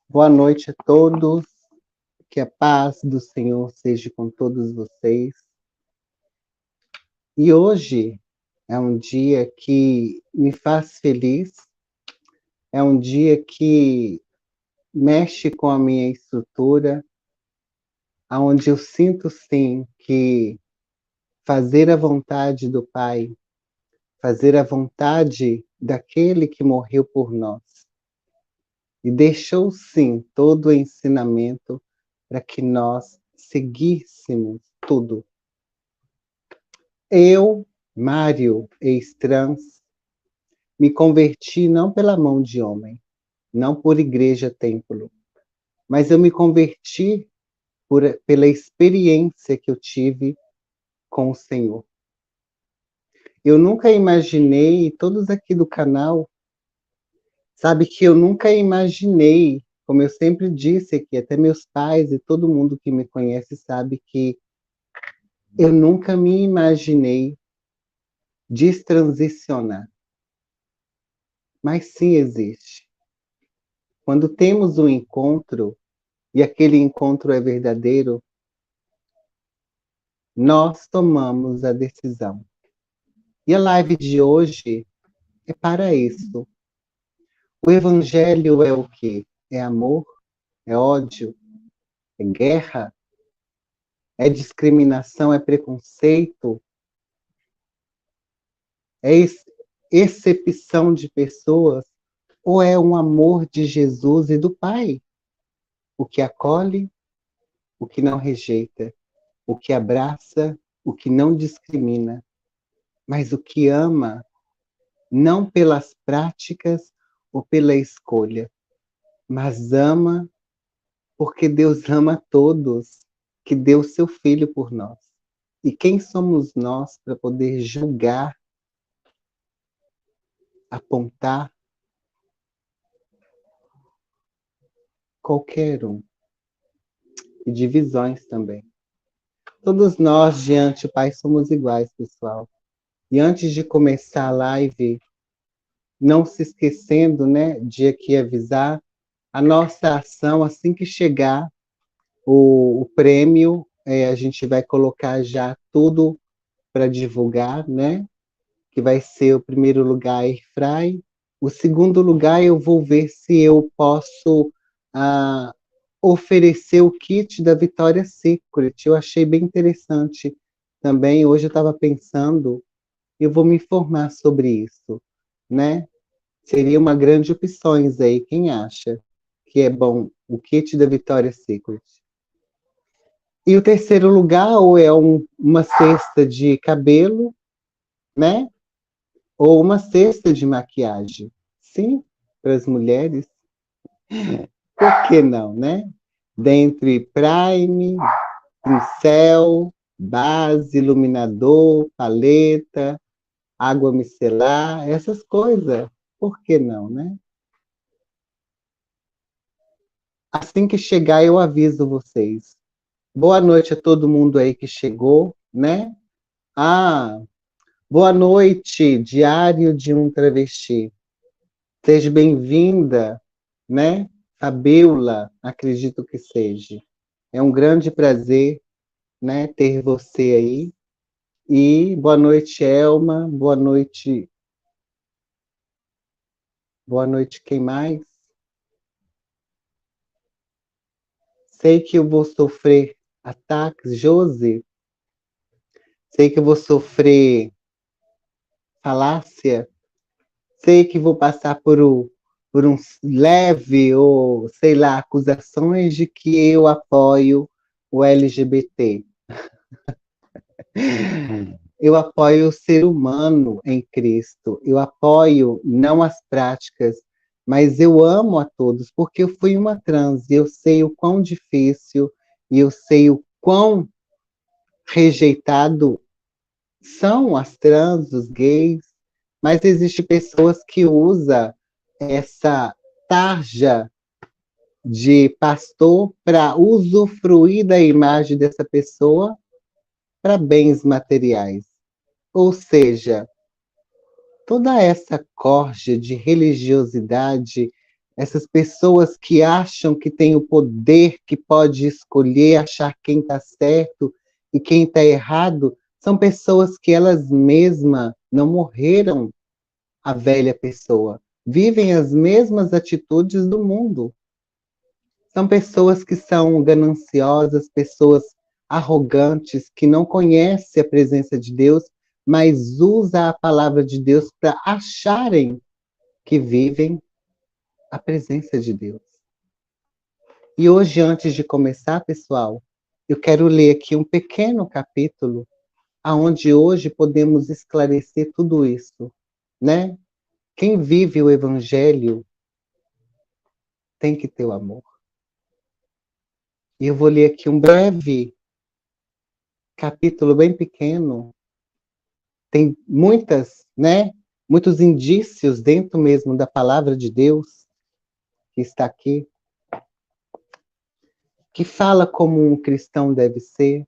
Boa noite a todos, que a paz do Senhor seja com todos vocês. E hoje é um dia que me faz feliz, é um dia que mexe com a minha estrutura, onde eu sinto sim que fazer a vontade do Pai, fazer a vontade daquele que morreu por nós, e deixou sim todo o ensinamento para que nós seguíssemos tudo. Eu, Mário, ex-trans, me converti não pela mão de homem, não por igreja-templo, mas eu me converti pela experiência que eu tive com o Senhor. Eu nunca imaginei, todos aqui do canal, sabe que eu nunca imaginei, como eu sempre disse aqui, até meus pais e todo mundo que me conhece sabe que eu nunca me imaginei destransicionar. Mas sim existe. Quando temos um encontro, e aquele encontro é verdadeiro, nós tomamos a decisão. E a live de hoje é para isso. O evangelho é o quê? É amor? É ódio? É guerra? É discriminação? É preconceito? É excepção de pessoas? Ou é um amor de Jesus e do Pai? O que acolhe, o que não rejeita, o que abraça, o que não discrimina, mas o que ama, não pelas práticas ou pela escolha, mas ama porque Deus ama todos, que deu seu Filho por nós. E quem somos nós para poder julgar, apontar qualquer um? E divisões também. Todos nós, diante do Pai, somos iguais, pessoal. E antes de começar a live, não se esquecendo, né, de aqui avisar a nossa ação, assim que chegar o prêmio, a gente vai colocar já tudo para divulgar, né? Que vai ser o primeiro lugar Airfry. O segundo lugar eu vou ver se eu posso oferecer o kit da Victoria's Secret. Eu achei bem interessante também. Hoje eu estava pensando, eu vou me informar sobre isso, né? Seria uma grande opção aí, quem acha que é bom o kit da Victoria's Secret? E o terceiro lugar, ou é uma cesta de cabelo, né? Ou uma cesta de maquiagem. Sim, para as mulheres. Por que não, né? Dentre prime, pincel, base, iluminador, paleta, água micelar, essas coisas. Por que não, né? Assim que chegar, eu aviso vocês. Boa noite a todo mundo aí que chegou, né? Ah, boa noite, Diário de um Travesti. Seja bem-vinda, né? Fabiola, acredito que seja. É um grande prazer, né, ter você aí. E boa noite, Elma. Boa noite. Boa noite, quem mais? Sei que eu vou sofrer ataques, Josi. Sei que eu vou sofrer falácia. Sei que vou passar por um leve ou, sei lá, acusações de que eu apoio o LGBT. Eu apoio o ser humano em Cristo. Eu apoio não as práticas, mas eu amo a todos, porque eu fui uma trans e eu sei o quão difícil e eu sei o quão rejeitado são as trans, os gays, mas existem pessoas que usam essa tarja de pastor para usufruir da imagem dessa pessoa para bens materiais. Ou seja, toda essa corja de religiosidade, essas pessoas que acham que têm o poder, que pode escolher, achar quem está certo e quem está errado, são pessoas que elas mesmas não morreram a velha pessoa, vivem as mesmas atitudes do mundo. São pessoas que são gananciosas, pessoas arrogantes, que não conhecem a presença de Deus, mas usam a palavra de Deus para acharem que vivem a presença de Deus. E hoje, antes de começar, pessoal, eu quero ler aqui um pequeno capítulo, aonde hoje podemos esclarecer tudo isso, né? Quem vive o Evangelho tem que ter o amor. E eu vou ler aqui um breve capítulo bem pequeno. Tem muitas, né? Muitos indícios dentro mesmo da palavra de Deus que está aqui, que fala como um cristão deve ser,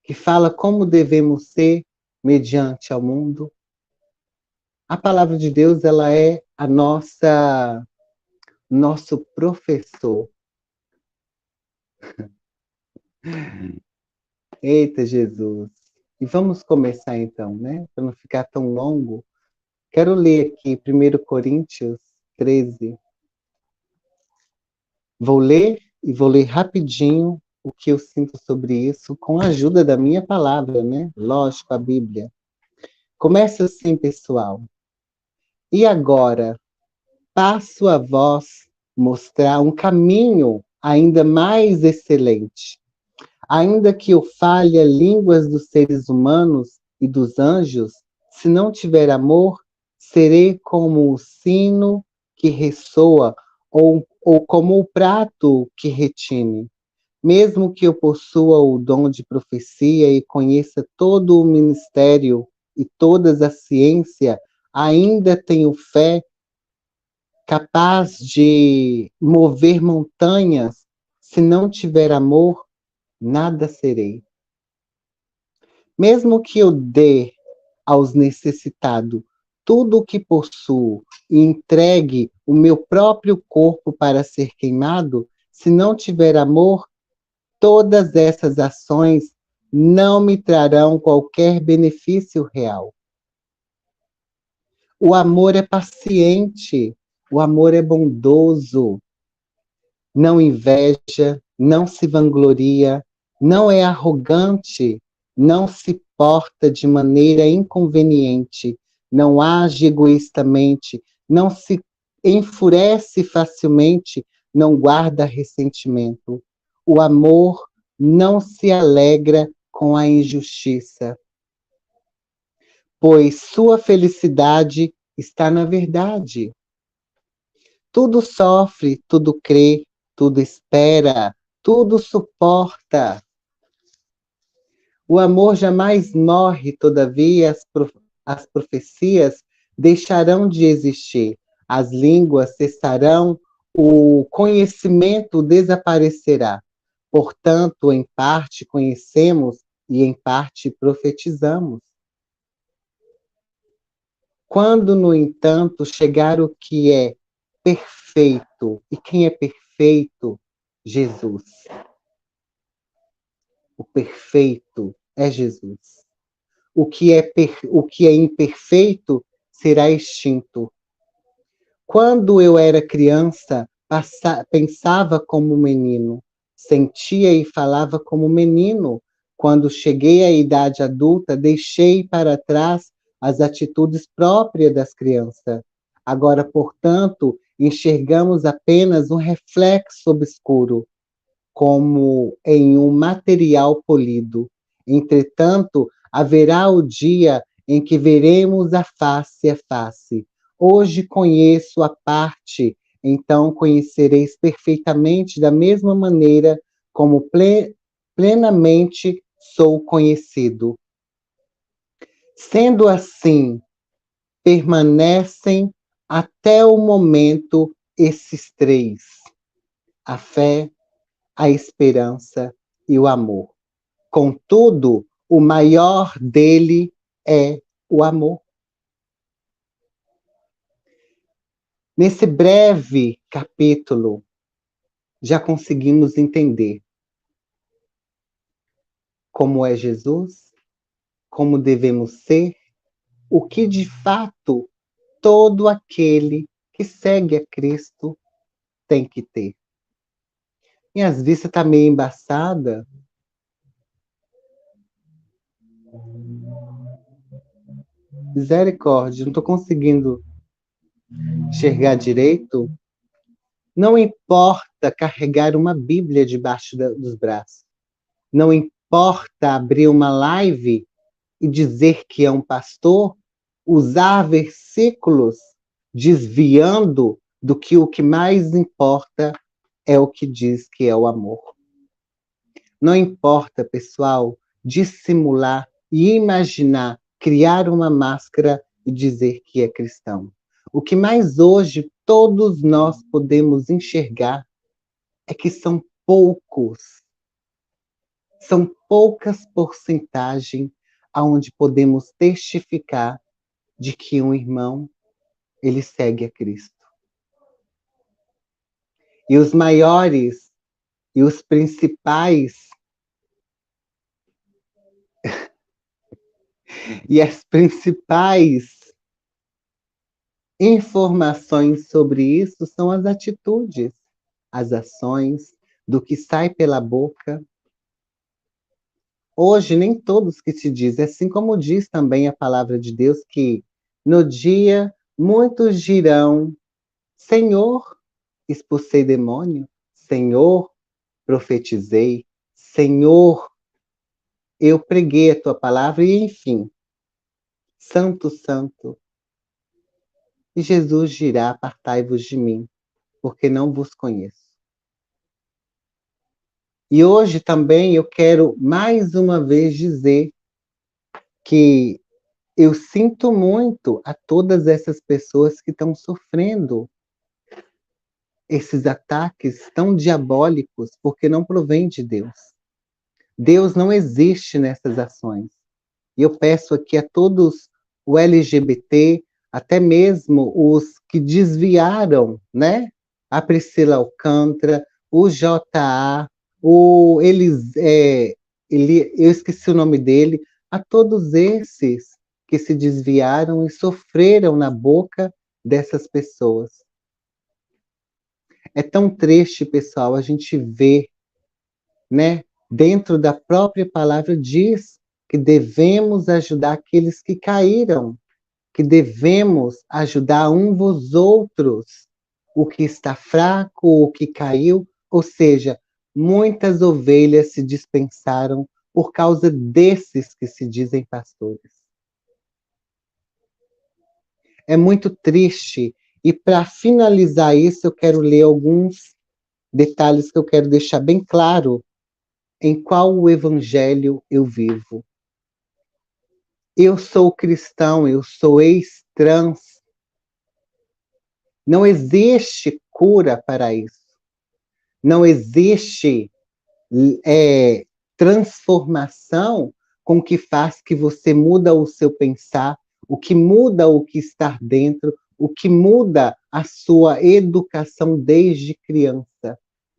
que fala como devemos ser mediante ao mundo. A palavra de Deus, ela é a nosso professor. Eita Jesus! E vamos começar então, né? Para não ficar tão longo. Quero ler aqui 1 Coríntios 13. Vou ler e vou ler rapidinho o que eu sinto sobre isso, com a ajuda da minha palavra, né? Lógico, a Bíblia. Começa assim, pessoal. E agora, passo a vós mostrar um caminho ainda mais excelente. Ainda que eu fale as línguas dos seres humanos e dos anjos, se não tiver amor, serei como o sino que ressoa ou como o prato que retine. Mesmo que eu possua o dom de profecia e conheça todo o ministério e toda a ciência, ainda tenho fé capaz de mover montanhas. Se não tiver amor, nada serei. Mesmo que eu dê aos necessitados tudo o que possuo e entregue o meu próprio corpo para ser queimado, se não tiver amor, todas essas ações não me trarão qualquer benefício real. O amor é paciente, o amor é bondoso, não inveja, não se vangloria, não é arrogante, não se porta de maneira inconveniente, não age egoístamente, não se enfurece facilmente, não guarda ressentimento. O amor não se alegra com a injustiça, pois sua felicidade está na verdade. Tudo sofre, tudo crê, tudo espera, tudo suporta. O amor jamais morre, todavia as profecias deixarão de existir, as línguas cessarão, o conhecimento desaparecerá. Portanto, em parte conhecemos e em parte profetizamos. Quando, no entanto, chegar o que é perfeito, e quem é perfeito? Jesus. O perfeito é Jesus. O que é imperfeito será extinto. Quando eu era criança, pensava como menino, sentia e falava como menino. Quando cheguei à idade adulta, deixei para trás as atitudes próprias das crianças. Agora, portanto, enxergamos apenas um reflexo obscuro, como em um material polido. Entretanto, haverá o dia em que veremos a face. Hoje conheço a parte, então conhecereis perfeitamente da mesma maneira como plenamente sou conhecido. Sendo assim, permanecem até o momento esses três: a fé, a esperança e o amor. Contudo, o maior dele é o amor. Nesse breve capítulo, já conseguimos entender como é Jesus, como devemos ser, o que de fato todo aquele que segue a Cristo tem que ter. Minhas vistas tá meio embaçada. Misericórdia, não estou conseguindo enxergar direito. Não importa carregar uma Bíblia debaixo dos braços. Não importa abrir uma live e dizer que é um pastor, usar versículos desviando do que o que mais importa é o que diz que é o amor. Não importa, pessoal, dissimular e imaginar, criar uma máscara e dizer que é cristão. O que mais hoje todos nós podemos enxergar é que são poucas porcentagens aonde podemos testificar de que um irmão ele segue a Cristo. E os maiores e os principais e as principais informações sobre isso são as atitudes, as ações, do que sai pela boca. Hoje, nem todos que se dizem, assim como diz também a palavra de Deus, que no dia muitos dirão: Senhor, expulsei demônio, Senhor, profetizei, Senhor, eu preguei a tua palavra, e enfim, Santo, Santo. E Jesus dirá: apartai-vos de mim, porque não vos conheço. E hoje também eu quero mais uma vez dizer que eu sinto muito a todas essas pessoas que estão sofrendo esses ataques tão diabólicos, porque não provém de Deus. Deus não existe nessas ações. E eu peço aqui a todos o LGBT, até mesmo os que desviaram, né? A Priscila Alcântara, o JA, eu esqueci o nome dele, a todos esses que se desviaram e sofreram na boca dessas pessoas. É tão triste, pessoal, a gente ver, né? Dentro da própria palavra diz que devemos ajudar aqueles que caíram, que devemos ajudar uns aos outros, o que está fraco, o que caiu, ou seja, muitas ovelhas se dispensaram por causa desses que se dizem pastores. É muito triste, e para finalizar isso, eu quero ler alguns detalhes que eu quero deixar bem claro em qual o evangelho eu vivo. Eu sou cristão, eu sou ex-trans. Não existe cura para isso. Não existe transformação com que faz que você muda o seu pensar, o que muda o que está dentro, o que muda a sua educação desde criança.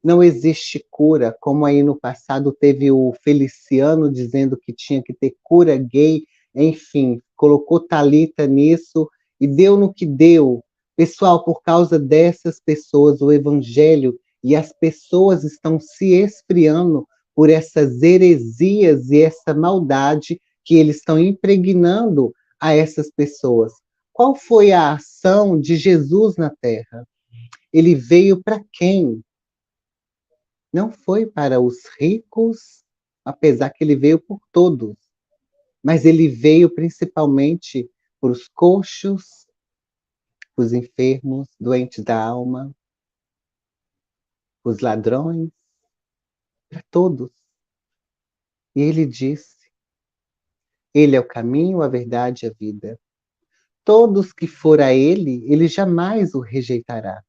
Não existe cura, como aí no passado teve o Feliciano dizendo que tinha que ter cura gay, enfim, colocou Thalita nisso e deu no que deu. Pessoal, por causa dessas pessoas, o evangelho e as pessoas estão se esfriando por essas heresias e essa maldade que eles estão impregnando a essas pessoas. Qual foi a ação de Jesus na Terra? Ele veio para quem? Não foi para os ricos, apesar que ele veio por todos, mas ele veio principalmente para os coxos, os enfermos, doentes da alma, os ladrões, para todos. E ele disse: ele é o caminho, a verdade e a vida. Todos que for a ele, ele jamais o rejeitará.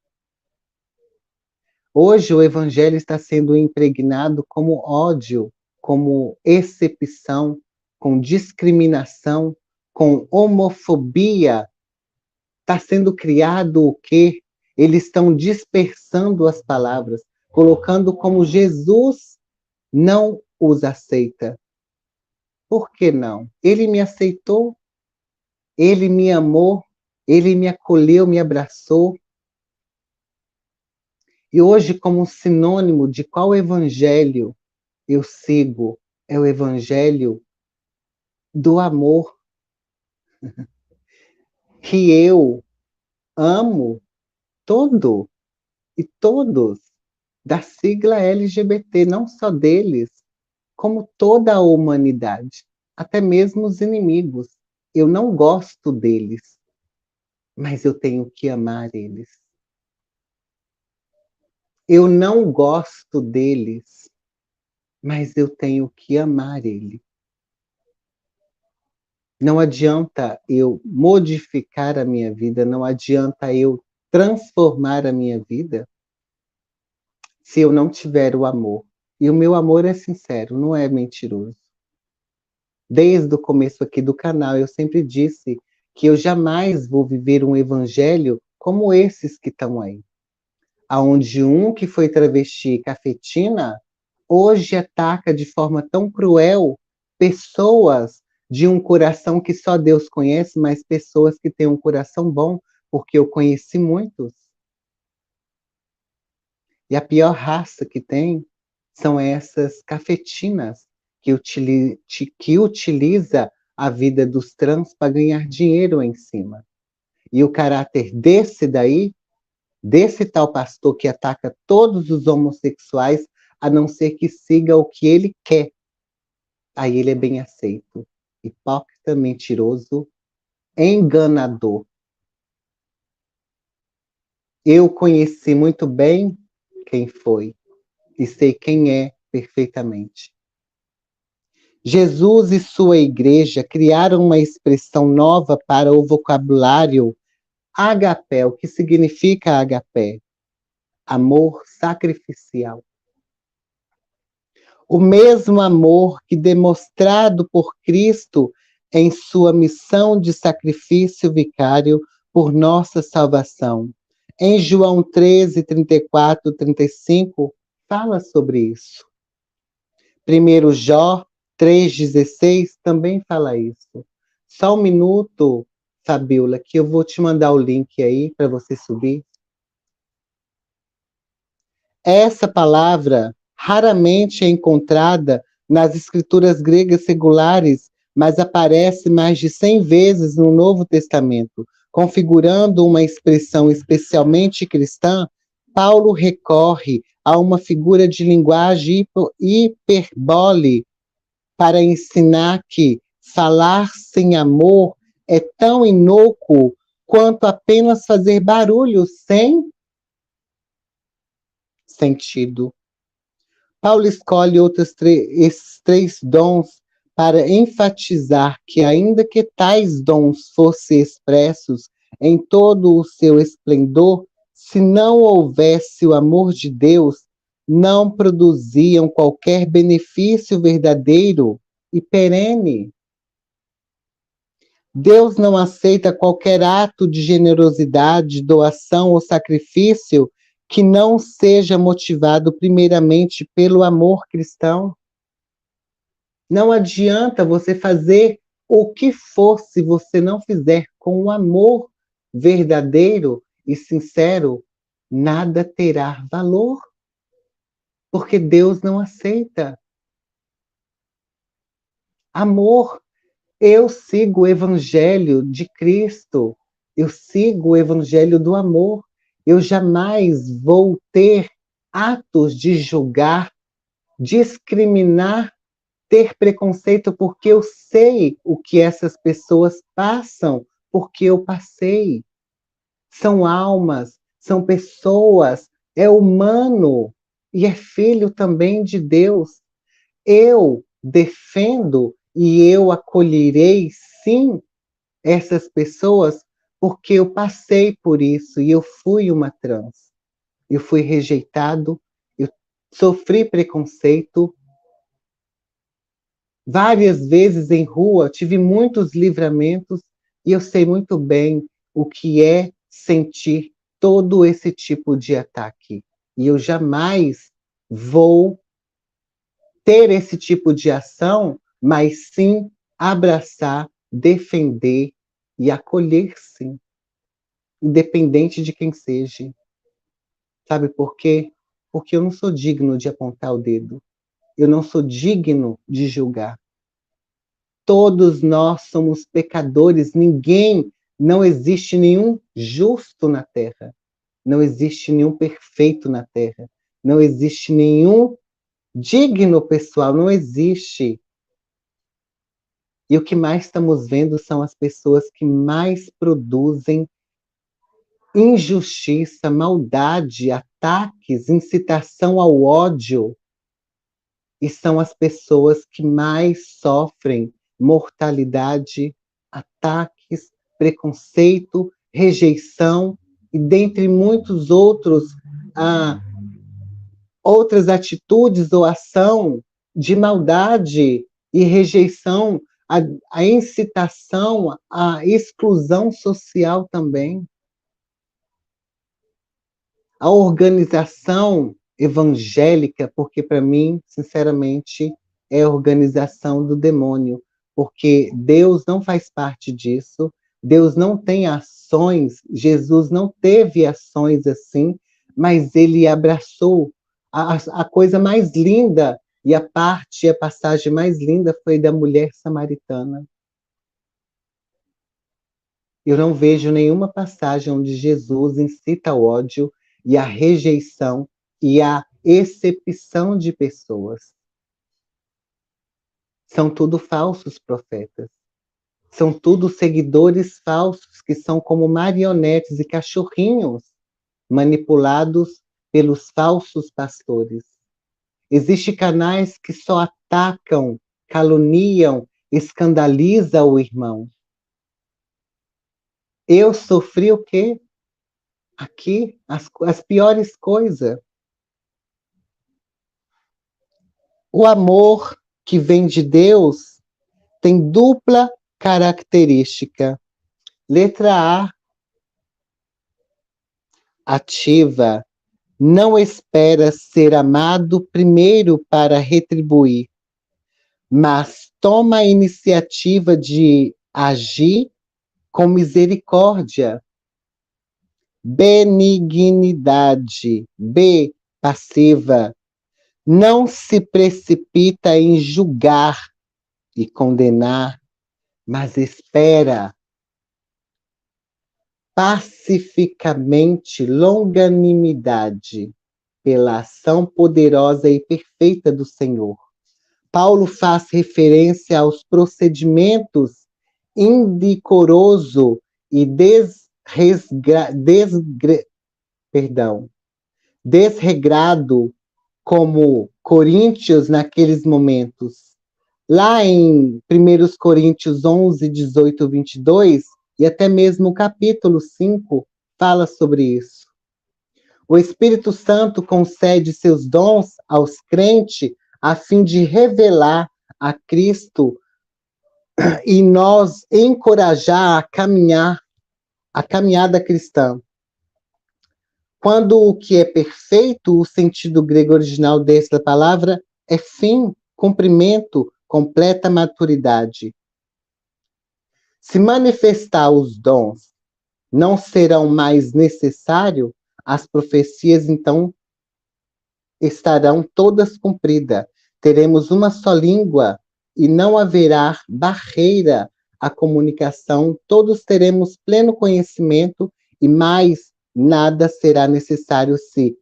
Hoje o evangelho está sendo impregnado como ódio, como excepção, com discriminação, com homofobia. Está sendo criado o quê? Eles estão dispersando as palavras, colocando como Jesus não os aceita. Por que não? Ele me aceitou, ele me amou, ele me acolheu, me abraçou. E hoje, como um sinônimo de qual evangelho eu sigo, é o evangelho do amor, que eu amo todo e todos da sigla LGBT, não só deles, como toda a humanidade, até mesmo os inimigos. Eu não gosto deles, mas eu tenho que amar eles. Eu não gosto deles, mas eu tenho que amar ele. Não adianta eu modificar a minha vida, não adianta eu transformar a minha vida se eu não tiver o amor. E o meu amor é sincero, não é mentiroso. Desde o começo aqui do canal, eu sempre disse que eu jamais vou viver um evangelho como esses que estão aí. Aonde um que foi travesti cafetina, hoje ataca de forma tão cruel pessoas de um coração que só Deus conhece, mas pessoas que têm um coração bom, porque eu conheci muitos. E a pior raça que tem são essas cafetinas que utiliza a vida dos trans para ganhar dinheiro em cima. E o caráter desse daí, desse tal pastor que ataca todos os homossexuais, a não ser que siga o que ele quer. Aí ele é bem aceito. Hipócrita, mentiroso, enganador. Eu conheci muito bem quem foi e sei quem é perfeitamente. Jesus e sua igreja criaram uma expressão nova para o vocabulário agapé. O que significa agapé? Amor sacrificial. O mesmo amor que demonstrado por Cristo em sua missão de sacrifício vicário por nossa salvação. Em João 13, 34, 35, fala sobre isso. 1 Jó 3,16 também fala isso. Só um minuto, Fabiola, que eu vou te mandar o link aí para você subir. Essa palavra raramente é encontrada nas escrituras gregas regulares, mas aparece mais de 100 vezes no Novo Testamento, configurando uma expressão especialmente cristã. Paulo recorre a uma figura de linguagem hiperbole para ensinar que falar sem amor é tão inócuo quanto apenas fazer barulho sem sentido. Paulo escolhe esses três dons para enfatizar que, ainda que tais dons fossem expressos em todo o seu esplendor, se não houvesse o amor de Deus, não produziam qualquer benefício verdadeiro e perene. Deus não aceita qualquer ato de generosidade, doação ou sacrifício que não seja motivado primeiramente pelo amor cristão. Não adianta você fazer o que for se você não fizer com o amor verdadeiro e sincero, nada terá valor, porque Deus não aceita. Amor, eu sigo o evangelho de Cristo, eu sigo o evangelho do amor. Eu jamais vou ter atos de julgar, discriminar, ter preconceito, porque eu sei o que essas pessoas passam, porque eu passei. São almas, são pessoas, é humano e é filho também de Deus. Eu defendo e eu acolherei, sim, essas pessoas, porque eu passei por isso e eu fui uma trans. Eu fui rejeitado, eu sofri preconceito. Várias vezes em rua, tive muitos livramentos e eu sei muito bem o que é sentir todo esse tipo de ataque. E eu jamais vou ter esse tipo de ação, mas sim abraçar, defender e acolher, sim, independente de quem seja. Sabe por quê? Porque eu não sou digno de apontar o dedo. Eu não sou digno de julgar. Todos nós somos pecadores, não existe nenhum justo na terra. Não existe nenhum perfeito na terra. Não existe nenhum digno pessoal, não existe. E o que mais estamos vendo são as pessoas que mais produzem injustiça, maldade, ataques, incitação ao ódio. E são as pessoas que mais sofrem mortalidade, ataques, preconceito, rejeição e dentre muitos outras atitudes ou ação de maldade e rejeição, a, a incitação à exclusão social também. A organização evangélica, porque para mim, sinceramente, é a organização do demônio, porque Deus não faz parte disso, Deus não tem ações, Jesus não teve ações assim, mas ele abraçou a coisa mais linda, e a passagem mais linda foi da mulher samaritana. Eu não vejo nenhuma passagem onde Jesus incita o ódio e a rejeição e a excepção de pessoas. São tudo falsos profetas. São tudo seguidores falsos que são como marionetes e cachorrinhos manipulados pelos falsos pastores. Existem canais que só atacam, caluniam, escandalizam o irmão. Eu sofri o quê? Aqui, as piores coisas. O amor que vem de Deus tem dupla característica. Letra A, ativa. Não espera ser amado primeiro para retribuir, mas toma a iniciativa de agir com misericórdia. Benignidade. B, passiva. Não se precipita em julgar e condenar, mas espera pacificamente longanimidade pela ação poderosa e perfeita do Senhor. Paulo faz referência aos procedimentos indecoroso e desregrado como Coríntios naqueles momentos. Lá em 1 Coríntios 11, 18, 22, e até mesmo o capítulo 5 fala sobre isso. O Espírito Santo concede seus dons aos crentes a fim de revelar a Cristo e nós encorajar a caminhada cristã. Quando o que é perfeito, o sentido grego original desta palavra é fim, cumprimento, completa maturidade. Se manifestar os dons não serão mais necessários, as profecias então estarão todas cumpridas. Teremos uma só língua e não haverá barreira à comunicação. Todos teremos pleno conhecimento e mais nada será necessário se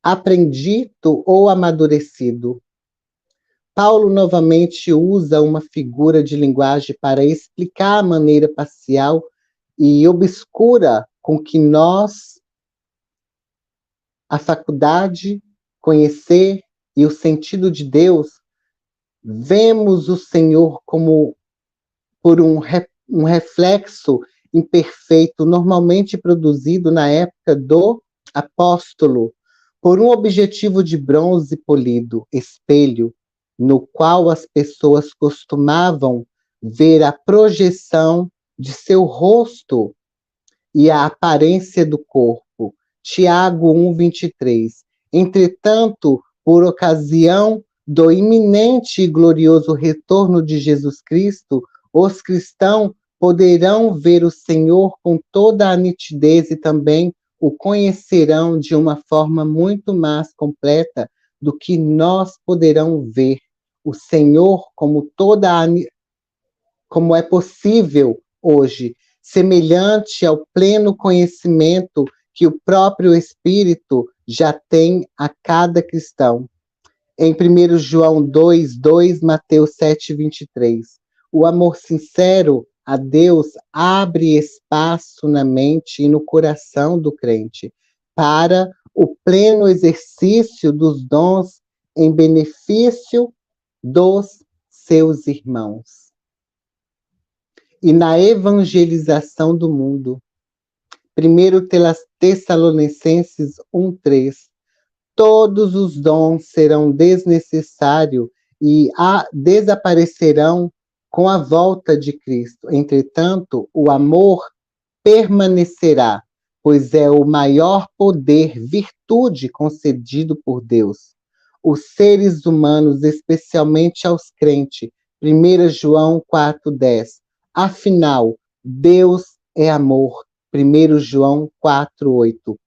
aprendido ou amadurecido. Paulo novamente usa uma figura de linguagem para explicar a maneira parcial e obscura com que nós, a faculdade, conhecer e o sentido de Deus, vemos o Senhor como por um reflexo imperfeito, normalmente produzido na época do apóstolo, por um objetivo de bronze polido, espelho, no qual as pessoas costumavam ver a projeção de seu rosto e a aparência do corpo, Tiago 1:23. Entretanto, por ocasião do iminente e glorioso retorno de Jesus Cristo, os cristãos poderão ver o Senhor com toda a nitidez e também o conhecerão de uma forma muito mais completa do que nós poderão ver o Senhor como é possível hoje, semelhante ao pleno conhecimento que o próprio Espírito já tem a cada cristão. Em 1 João 2:2, Mateus 7:23. O amor sincero a Deus abre espaço na mente e no coração do crente para o pleno exercício dos dons em benefício dos seus irmãos. E na evangelização do mundo. 1 Tessalonicenses 1:3. Todos os dons serão desnecessários e desaparecerão com a volta de Cristo. Entretanto, o amor permanecerá, pois é o maior poder, virtude concedido por Deus. Os seres humanos, especialmente aos crentes, 1 João 4:10. Afinal, Deus é amor, 1 João 4:8.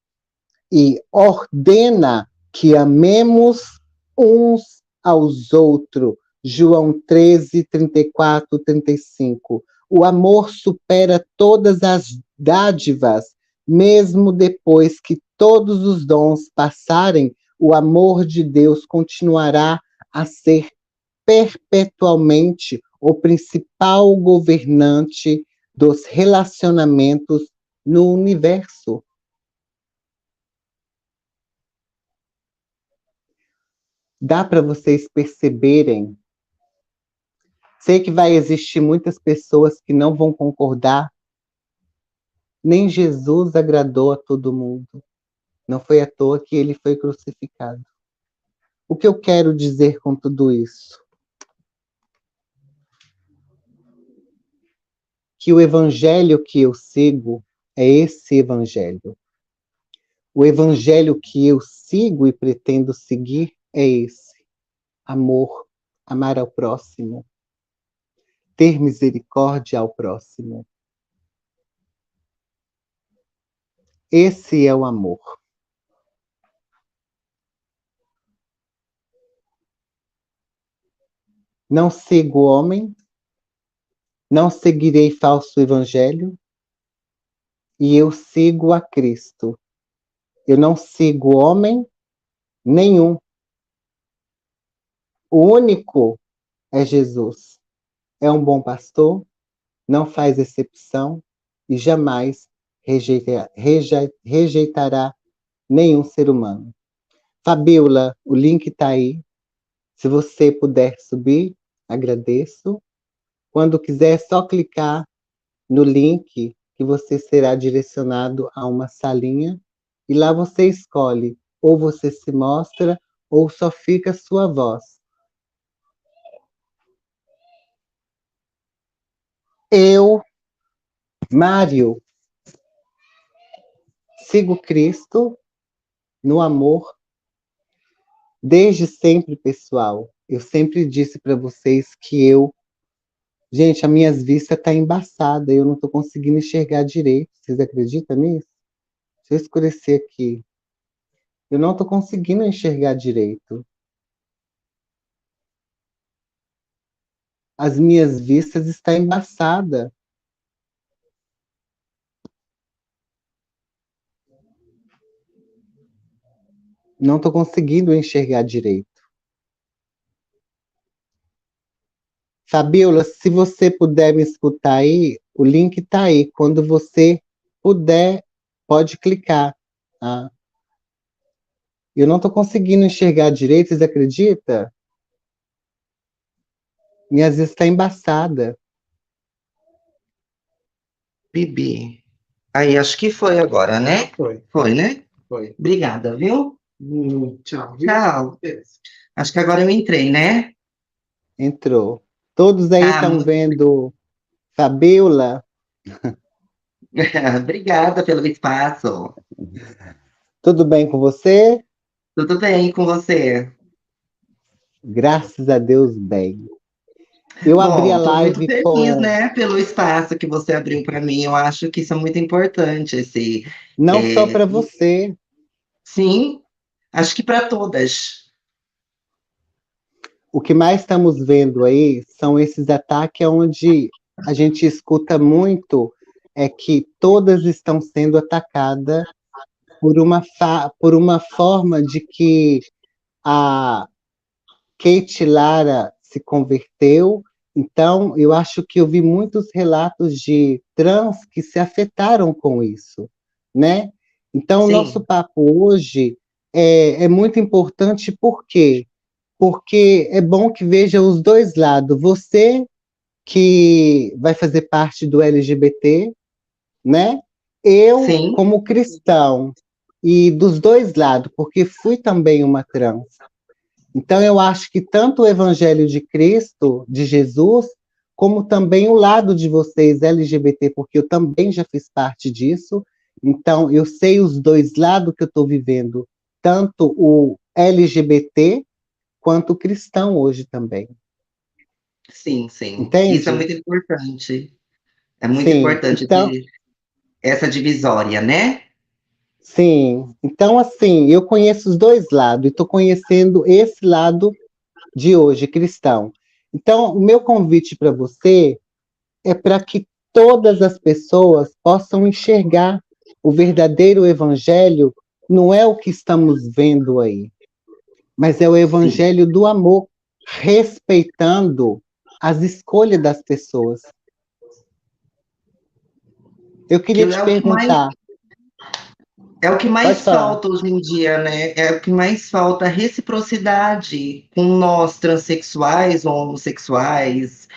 E ordena que amemos uns aos outros. João 13:34-35. O amor supera todas as dádivas, mesmo depois que todos os dons passarem, o amor de Deus continuará a ser perpetualmente o principal governante dos relacionamentos no universo. Dá para vocês perceberem? Sei que vai existir muitas pessoas que não vão concordar. Nem Jesus agradou a todo mundo. Não foi à toa que ele foi crucificado. O que eu quero dizer com tudo isso? Que o evangelho que eu sigo é esse evangelho. O evangelho que eu sigo e pretendo seguir é esse. Amor, amar ao próximo, ter misericórdia ao próximo. Esse é o amor. Não sigo o homem, não seguirei falso evangelho, e eu sigo a Cristo. Eu não sigo homem nenhum. O único é Jesus. É um bom pastor, não faz exceção e jamais rejeitará nenhum ser humano. Fabiola, o link está aí. Se você puder subir, agradeço. Quando quiser, é só clicar no link que você será direcionado a uma salinha e lá você escolhe, ou você se mostra, ou só fica a sua voz. Eu, Mário, sigo Cristo no amor desde sempre, pessoal. Eu sempre disse para vocês que gente, as minhas vistas tá embaçada, eu não estou conseguindo enxergar direito. Vocês acreditam nisso? Deixa eu escurecer aqui. Eu não estou conseguindo enxergar direito. As minhas vistas estão embaçadas. Não estou conseguindo enxergar direito. Fabiola, se você puder me escutar aí, o link está aí. Quando você puder, pode clicar. Tá? Eu não estou conseguindo enxergar direito, vocês acreditam? Minhas vistas estão embaçadas. Bibi. Aí, acho que foi agora, né? Foi. Foi, né? Foi. Obrigada, viu? Tchau. Tchau. Acho que agora eu entrei, né? Entrou. Todos aí Ah, estão vendo Fabiola? obrigada pelo espaço. Tudo bem com você? Tudo bem com você? Graças a Deus, bem. Eu abri a Bom, estou muito live feliz, com, né, pelo espaço que você abriu para mim. Eu acho que isso é muito importante, não só é, para você, sim, acho que para todas. o que mais estamos vendo aí são esses ataques onde a gente escuta muito é que todas estão sendo atacadas por uma forma de que a Kate Lara se converteu. Então, eu acho que eu vi muitos relatos de trans que se afetaram com isso, né? Então, o nosso Sim, papo hoje é muito importante, por quê? Porque é bom que veja os dois lados. Você que vai fazer parte do LGBT, né? Eu, sim, como cristão, e dos dois lados, porque fui também uma trans. Então, eu acho que tanto o Evangelho de Cristo, de Jesus, como também o lado de vocês, LGBT, porque eu também já fiz parte disso. Então, eu sei os dois lados que eu estou vivendo, tanto o LGBT quanto o cristão hoje também. sim, sim. Isso é Entende? muito importante. É muito Sim. importante Então, ter essa divisória, né? sim. Então, assim, eu conheço os dois lados e estou conhecendo esse lado de hoje, cristão. Então, o meu convite para você é para que todas as pessoas possam enxergar o verdadeiro evangelho, não é o que estamos vendo aí, mas é o Sim. evangelho do amor, respeitando as escolhas das pessoas. Eu Que queria te é o que mais perguntar, É o que pode mais falar. falta hoje em dia, né? É o que mais falta reciprocidade com nós transexuais ou homossexuais.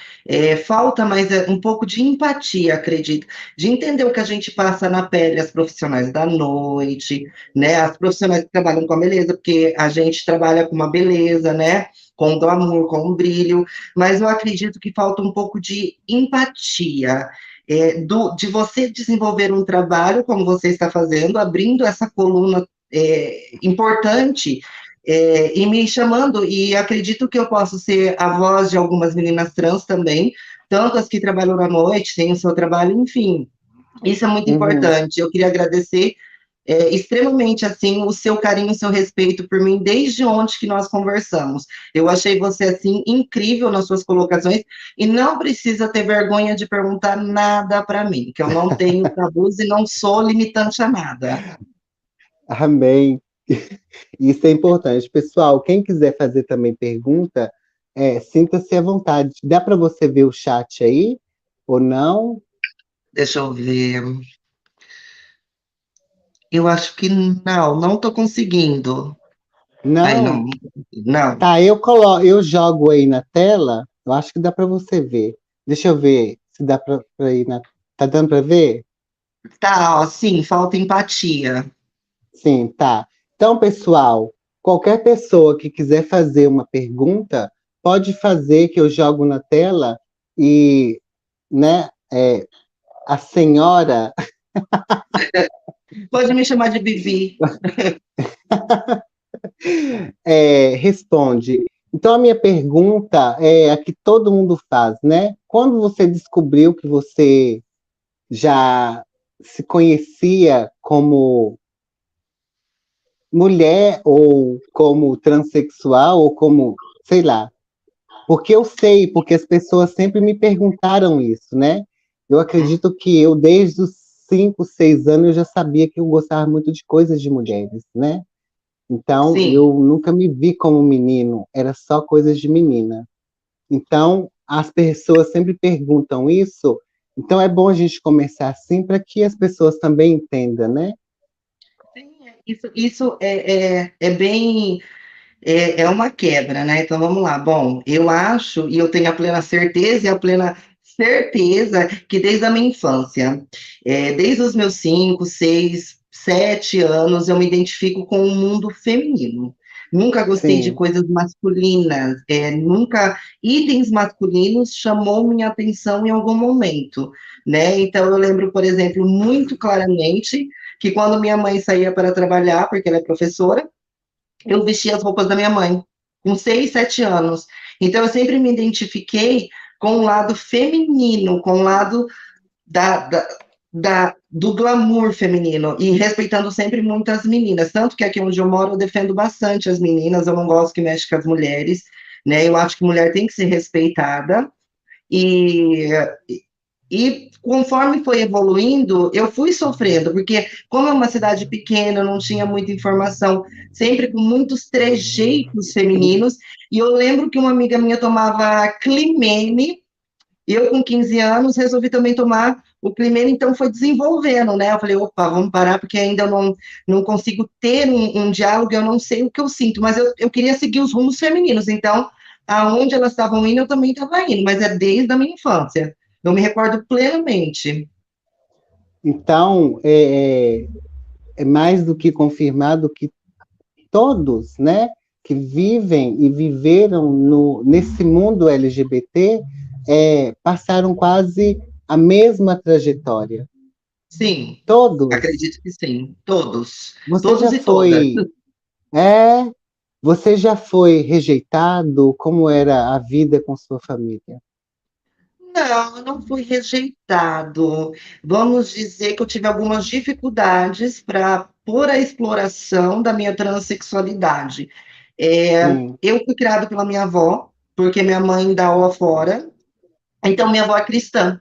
Falta mais um pouco de empatia, acredito, de entender o que a gente passa na pele, as profissionais da noite, né? As profissionais que trabalham com a beleza, porque a gente trabalha com uma beleza, né? Com glamour, com um brilho, mas eu acredito que falta um pouco de empatia de você desenvolver um trabalho como você está fazendo, abrindo essa coluna importante e me chamando, e acredito que eu posso ser a voz de algumas meninas trans também, tanto as que trabalham à noite, têm o seu trabalho, enfim. Isso é muito Uhum, importante. Eu queria agradecer extremamente assim o seu carinho, o seu respeito por mim desde ontem que nós conversamos. Eu achei você assim incrível nas suas colocações e não precisa ter vergonha de perguntar nada para mim, que eu não tenho tabus e não sou limitante a nada. amém. Isso é importante. Pessoal, quem quiser fazer também pergunta, sinta-se à vontade. Dá para você ver o chat aí ou não? Deixa eu ver. Eu acho que não estou conseguindo. Ai, Não. não, não. Tá, eu jogo aí na tela. Eu acho que dá para você ver. Deixa eu ver se dá para ir na. Tá dando para ver? Tá, ó, sim, falta empatia. Sim, tá. Então, pessoal, qualquer pessoa que quiser fazer uma pergunta, pode fazer que eu jogo na tela e, né, a senhora Pode me chamar de Vivi. responde. Então, a minha pergunta é a que todo mundo faz, né? Quando você descobriu que você já se conhecia como mulher ou como transexual ou como, sei lá. Porque eu sei, porque as pessoas sempre me perguntaram isso, né? Eu acredito que eu, desde os 5, 6 anos, eu já sabia que eu gostava muito de coisas de mulheres, né? Então, Sim. eu nunca me vi como menino, era só coisas de menina. Então, as pessoas sempre perguntam isso, então é bom a gente começar assim para que as pessoas também entendam, né? Sim, isso é bem. É uma quebra, né? Então vamos lá. Bom, eu acho e eu tenho a plena certeza e a plena certeza que desde a minha infância, desde os meus 5, 6, 7 anos, eu me identifico com o mundo feminino. Nunca gostei de Sim, coisas masculinas, nunca itens masculinos chamou minha atenção em algum momento, né? Então eu lembro, por exemplo, muito claramente que quando minha mãe saía para trabalhar, porque ela é professora, eu vestia as roupas da minha mãe, com 6, 7 anos. Então, eu sempre me identifiquei com o lado feminino, com o lado da, da, do glamour feminino, e respeitando sempre muito as meninas. Tanto que aqui onde eu moro, eu defendo bastante as meninas, eu não gosto que mexe com as mulheres, né? Eu acho que mulher tem que ser respeitada. E, e conforme foi evoluindo, eu fui sofrendo, porque como é uma cidade pequena, não tinha muita informação, sempre com muitos trejeitos femininos, e eu lembro que uma amiga minha tomava Climene, e eu com 15 anos resolvi também tomar o Climene, então foi desenvolvendo, né? Eu falei, opa, vamos parar, porque ainda eu não consigo ter um diálogo, eu não sei o que eu sinto, mas eu queria seguir os rumos femininos, então, aonde elas estavam indo, eu também estava indo, mas é desde a minha infância. Eu me recordo plenamente. Então, é mais do que confirmado que todos, né, que vivem e viveram nesse mundo LGBT, passaram quase a mesma trajetória. Sim, Todos. acredito que sim, todos, Você todos já e todas. foi, é, você já foi rejeitado? Como era a vida com sua família? Não, eu não fui rejeitado. Vamos dizer que eu tive algumas dificuldades para por a exploração da minha transexualidade. Sim, Eu fui criado pela minha avó, porque minha mãe dá aula fora, então minha avó é cristã.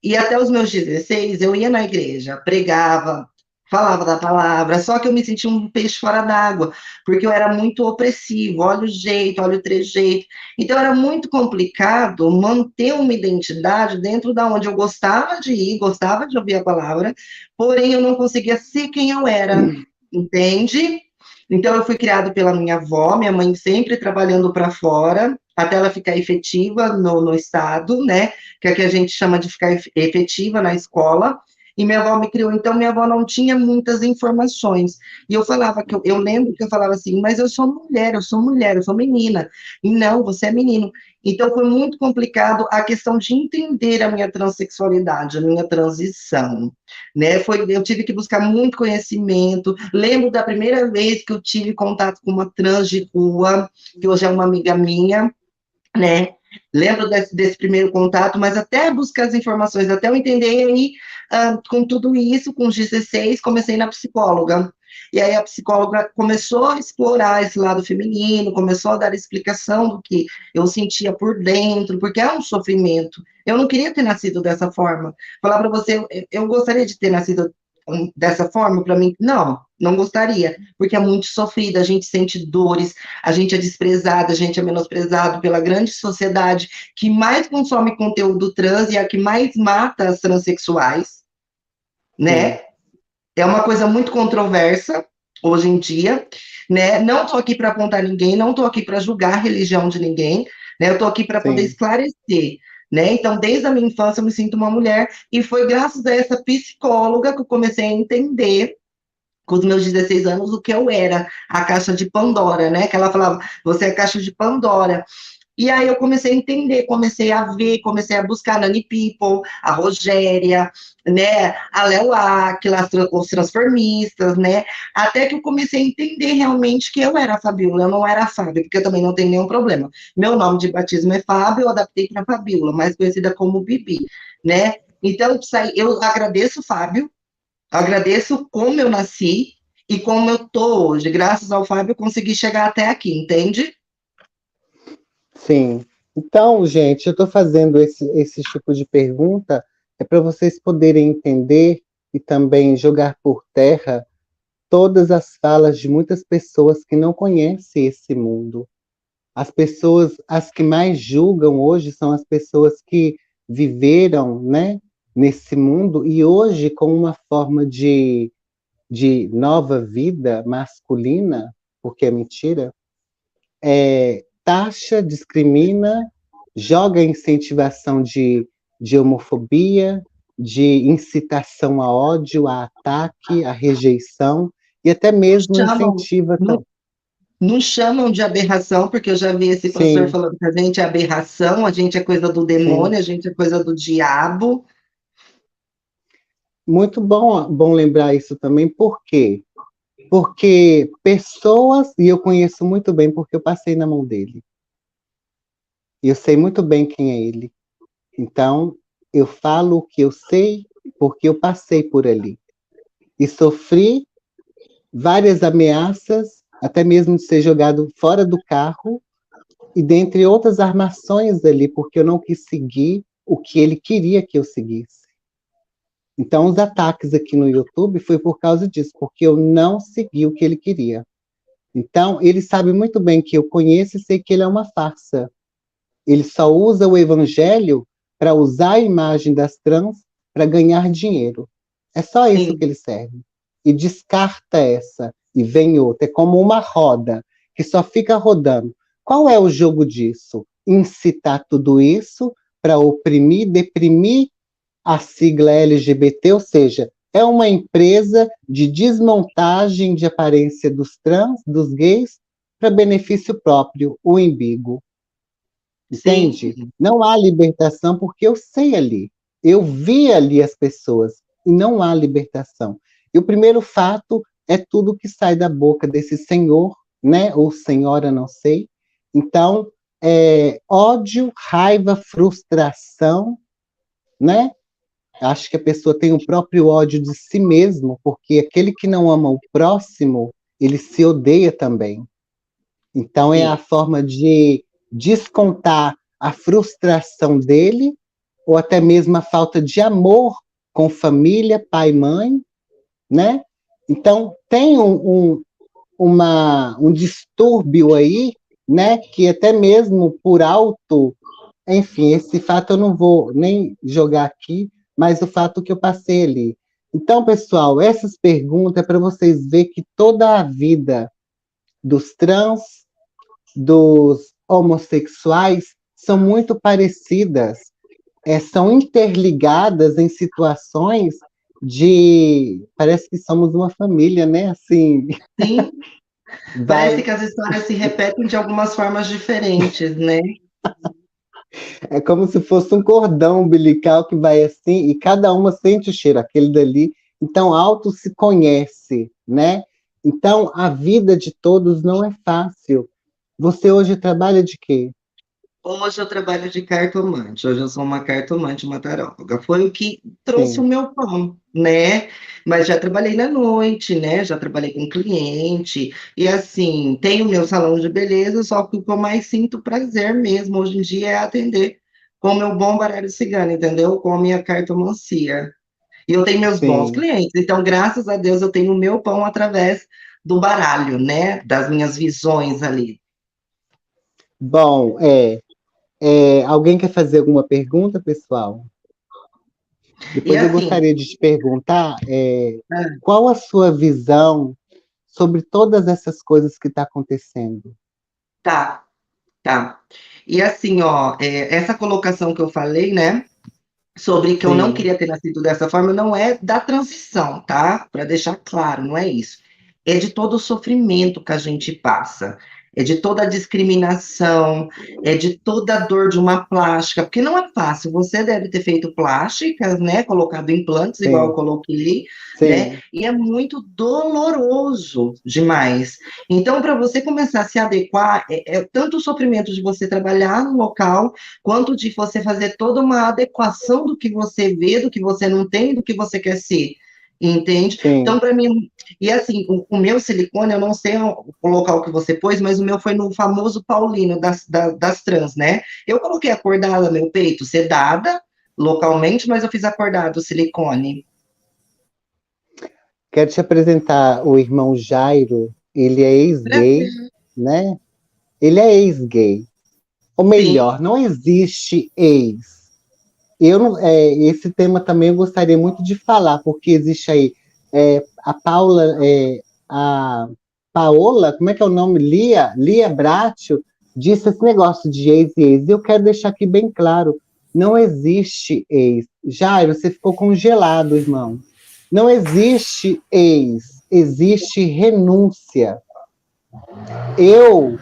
E até os meus 16, eu ia na igreja, pregava, falava da palavra, só que eu me sentia um peixe fora d'água, porque eu era muito opressivo, olha o jeito, olha o trejeito. Então era muito complicado manter uma identidade dentro da onde eu gostava de ir, gostava de ouvir a palavra, porém eu não conseguia ser quem eu era, entende? Então eu fui criado pela minha avó, minha mãe sempre trabalhando para fora, até ela ficar efetiva no estado, né? Que aqui a gente chama de ficar efetiva na escola, e minha avó me criou, então minha avó não tinha muitas informações. E eu falava que eu lembro que eu falava assim, mas eu sou mulher, eu sou mulher, eu sou menina. E não, você é menino. Então foi muito complicado a questão de entender a minha transexualidade, a minha transição, né? Eu tive que buscar muito conhecimento. Lembro da primeira vez que eu tive contato com uma trans de rua, que hoje é uma amiga minha, né? Lembro desse primeiro contato, mas até buscar as informações, até eu entender, e aí, com tudo isso, com os 16, comecei na psicóloga. E aí a psicóloga começou a explorar esse lado feminino, começou a dar explicação do que eu sentia por dentro, porque é um sofrimento. Eu não queria ter nascido dessa forma. Falar para você, eu gostaria de ter nascido dessa forma, para mim, não gostaria, porque é muito sofrida, a gente sente dores, a gente é desprezada, a gente é menosprezado pela grande sociedade que mais consome conteúdo trans e é a que mais mata as transexuais, sim. né? É uma coisa muito controversa hoje em dia, né? Não estou aqui para apontar ninguém, não estou aqui para julgar a religião de ninguém, né? Eu estou aqui para poder Sim. esclarecer, né? Então, desde a minha infância, eu me sinto uma mulher, e foi graças a essa psicóloga que eu comecei a entender com os meus 16 anos o que eu era, a caixa de Pandora, né? Que ela falava, você é a caixa de Pandora. E aí eu comecei a entender, comecei a ver, comecei a buscar a Nani People, a Rogéria, né, a Léo Aquila, os transformistas, né, até que eu comecei a entender realmente que eu era a Fabiola, eu não era a Fábio, porque eu também não tenho nenhum problema. Meu nome de batismo é Fábio, eu adaptei para Fabiola, mais conhecida como Bibi, né. Então, eu agradeço o Fábio, agradeço como eu nasci e como eu tô hoje. Graças ao Fábio, eu consegui chegar até aqui, entende? Sim. Então, gente, eu estou fazendo esse tipo de pergunta para vocês poderem entender e também jogar por terra todas as falas de muitas pessoas que não conhecem esse mundo. As pessoas, as que mais julgam hoje são as pessoas que viveram, né, nesse mundo e hoje com uma forma de nova vida masculina, porque é mentira, taxa, discrimina, joga incentivação de homofobia, de incitação a ódio, a ataque, a rejeição, e até mesmo Chamam, incentiva. não chamam de aberração, porque eu já vi esse professor Sim, falando que a gente é aberração, a gente é coisa do sim. demônio, a gente é coisa do diabo. muito bom lembrar isso também, por quê? Porque pessoas, e eu conheço muito bem, porque eu passei na mão dele. E eu sei muito bem quem é ele. Então, eu falo o que eu sei porque eu passei por ali. E sofri várias ameaças, até mesmo de ser jogado fora do carro, e dentre outras armações ali, porque eu não quis seguir o que ele queria que eu seguisse. Então, os ataques aqui no YouTube foi por causa disso, porque eu não segui o que ele queria. Então, ele sabe muito bem que eu conheço e sei que ele é uma farsa. Ele só usa o evangelho para usar a imagem das trans para ganhar dinheiro. É só isso que Sim, ele serve. E descarta essa e vem outra. É como uma roda que só fica rodando. Qual é o jogo disso? Incitar tudo isso para oprimir, deprimir a sigla LGBT, ou seja, é uma empresa de desmontagem de aparência dos trans, dos gays, para benefício próprio, o embigo. Entende? sim, Não há libertação porque eu sei ali. Eu vi ali as pessoas e não há libertação. E o primeiro fato é tudo que sai da boca desse senhor, né? Ou senhora, não sei. Então, ódio, raiva, frustração, né? Acho que a pessoa tem o próprio ódio de si mesmo, porque aquele que não ama o próximo, ele se odeia também. Então, é a sim. forma de descontar a frustração dele, ou até mesmo a falta de amor com família, pai e mãe, né? Então, tem um distúrbio aí, né? Que até mesmo por alto, enfim, esse fato eu não vou nem jogar aqui, mas o fato que eu passei ali. Então, pessoal, essas perguntas é para vocês verem que toda a vida dos trans, dos homossexuais são muito parecidas, são interligadas em situações de. Parece que somos uma família, né? Assim, Sim, parece vai. que as histórias se repetem de algumas formas diferentes, né? É como se fosse um cordão umbilical que vai assim, e cada uma sente o cheiro, aquele dali. Então, auto se conhece, né? Então, a vida de todos não é fácil. Você hoje trabalha de quê? Hoje eu trabalho de cartomante, hoje eu sou uma cartomante, uma taróloga. Foi o que trouxe o Sim, meu pão, né? Mas já trabalhei na noite, né? Já trabalhei com cliente. E assim, tenho meu salão de beleza, só que o que eu mais sinto prazer mesmo hoje em dia é atender com o meu bom baralho cigano, entendeu? Com a minha cartomancia. E eu tenho meus bons sim. clientes, então, graças a Deus, eu tenho o meu pão através do baralho, né? Das minhas visões ali. Bom, alguém quer fazer alguma pergunta, pessoal? E Depois eu assim, gostaria de te perguntar ah, qual a sua visão sobre todas essas coisas que estão acontecendo. tá. Tá. E assim, ó, essa colocação que eu falei, né, sobre que eu não Sim, queria ter nascido dessa forma, não é da transição, tá? Para deixar claro, não é isso. É de todo o sofrimento que a gente passa, é de toda a discriminação, é de toda a dor de uma plástica, porque não é fácil. Você deve ter feito plásticas, né? Colocado implantes, igual eu sim, coloquei, né? sim, E é muito doloroso demais. Então, para você começar a se adequar, é tanto o sofrimento de você trabalhar no local, quanto de você fazer toda uma adequação do que você vê, do que você não tem, do que você quer ser. Entende? Então, sim. para mim, e assim, o meu silicone, eu não sei o local que você pôs, mas o meu foi no famoso Paulino das trans, né? Eu coloquei acordada meu peito, sedada localmente, mas eu fiz acordado o silicone. Quero te apresentar o irmão Jairo. Ele é ex-gay, né? Ele é ex-gay. Ou Sim, melhor, não existe ex. Eu não, esse tema também eu gostaria muito de falar, porque existe aí a Paula, a Paola, como é que é o nome? Lia Bracho, disse esse negócio de ex e ex. E eu quero deixar aqui bem claro: não existe ex. Jairo, você ficou congelado, irmão. Não existe ex, existe renúncia. Eu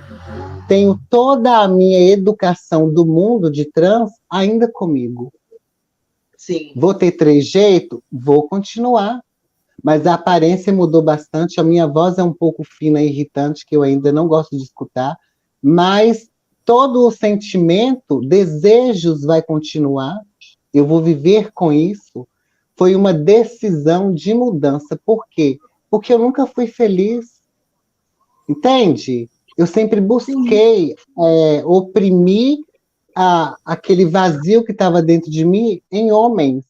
tenho toda a minha educação do mundo de trans ainda comigo. Sim. Vou ter trejeito? Vou continuar. Mas a aparência mudou bastante. A minha voz é um pouco fina e irritante, que eu ainda não gosto de escutar. Mas todo o sentimento, desejos vai continuar. Eu vou viver com isso. Foi uma decisão de mudança. Por quê? Porque eu nunca fui feliz. Entende? Eu sempre Sim. busquei oprimir aquele vazio que estava dentro de mim em homens.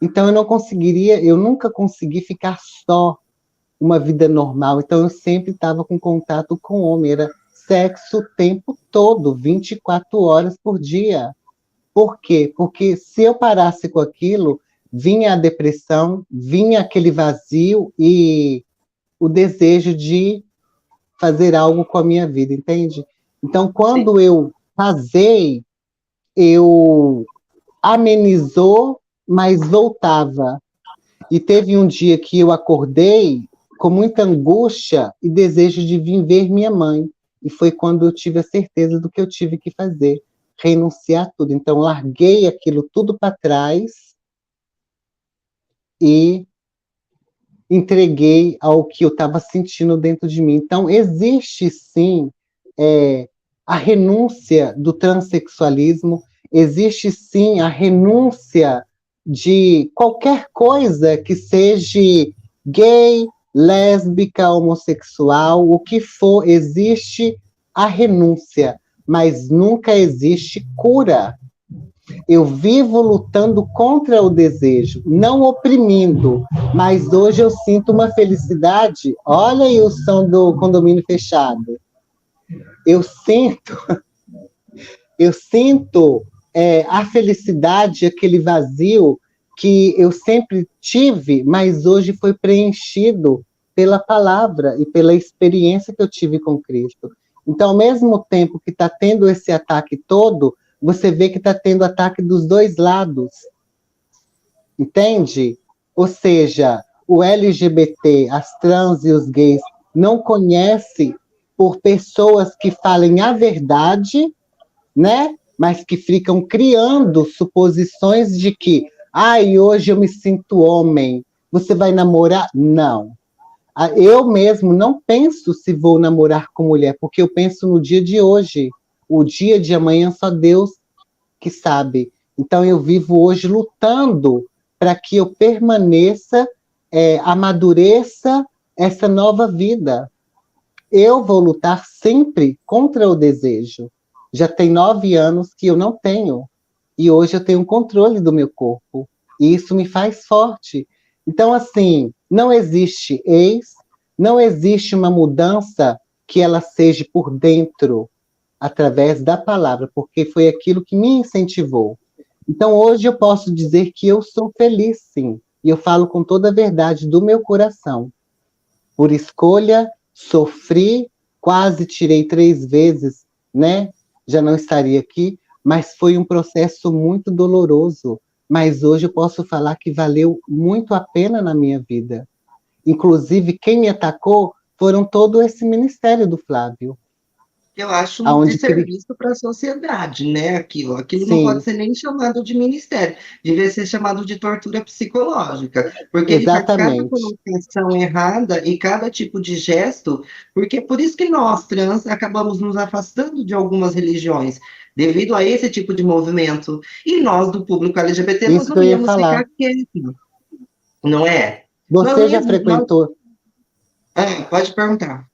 Então eu nunca consegui ficar só uma vida normal. Então eu sempre estava com contato com homem, era sexo o tempo todo, 24 horas por dia. Por quê? Porque se eu parasse com aquilo, vinha a depressão, vinha aquele vazio e o desejo de fazer algo com a minha vida, entende? Então, Sim. quando eu casei, eu amenizou, mas voltava. E teve um dia que eu acordei com muita angústia e desejo de vir ver minha mãe. E foi quando eu tive a certeza do que eu tive que fazer, renunciar a tudo. Então, larguei aquilo tudo para trás e entreguei ao que eu estava sentindo dentro de mim. Então, existe sim é, a renúncia do transexualismo, existe sim a renúncia de qualquer coisa que seja gay, lésbica, homossexual, o que for, existe a renúncia, mas nunca existe cura. Eu vivo lutando contra o desejo, não oprimindo, mas hoje eu sinto uma felicidade. Olha aí o som do condomínio fechado. Eu sinto, eu sinto a felicidade, aquele vazio que eu sempre tive, mas hoje foi preenchido pela palavra e pela experiência que eu tive com Cristo. Então, ao mesmo tempo que está tendo esse ataque todo, você vê que está tendo ataque dos dois lados. Entende? Ou seja, o LGBT, as trans e os gays não conhecem por pessoas que falem a verdade, né? Mas que ficam criando suposições de que, hoje eu me sinto homem, você vai namorar? Não. Eu mesmo não penso se vou namorar com mulher, porque eu penso no dia de hoje. O dia de amanhã só Deus que sabe. Então eu vivo hoje lutando para que eu permaneça, amadureça essa nova vida. Eu vou lutar sempre contra o desejo. Já tem 9 anos que eu não tenho. E hoje eu tenho um controle do meu corpo. E isso me faz forte. Então, assim, não existe ex, não existe uma mudança que ela seja por dentro, através da palavra, porque foi aquilo que me incentivou. Então, hoje eu posso dizer que eu sou feliz, sim. E eu falo com toda a verdade do meu coração. Por escolha, sofri, quase tirei 3 vezes, né? Já não estaria aqui, mas foi um processo muito doloroso. Mas hoje eu posso falar que valeu muito a pena na minha vida. Inclusive, quem me atacou foram todo esse ministério do Flávio. Eu acho um Aonde desserviço para a sociedade, né? Aquilo não pode sim, ser nem chamado de ministério, devia ser chamado de tortura psicológica, porque ele faz cada exatamente. colocação errada e cada tipo de gesto, porque é por isso que nós, trans, acabamos nos afastando de algumas religiões, devido a esse tipo de movimento. E nós, do público LGBT, nós Isso que não eu ia íamos ficar falar. quietos, não é? Nós não Você já íamos. frequentou, Pode perguntar.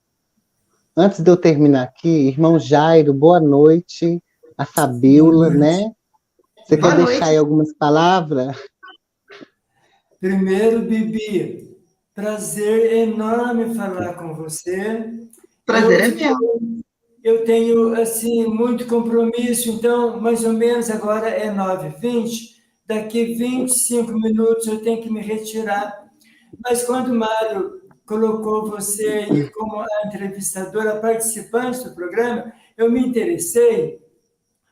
antes de eu terminar aqui, irmão Jairo, boa noite, a Boa Fabiola, noite. né? Você quer Boa deixar aí noite. algumas palavras? Primeiro, Bibi, prazer enorme falar com você. Prazer Eu, é meu. eu tenho, assim, muito compromisso, então, mais ou menos, agora é 9h20, daqui 25 minutos eu tenho que me retirar. Mas quando o Mário colocou você aí como a entrevistadora participante do programa, eu me interessei,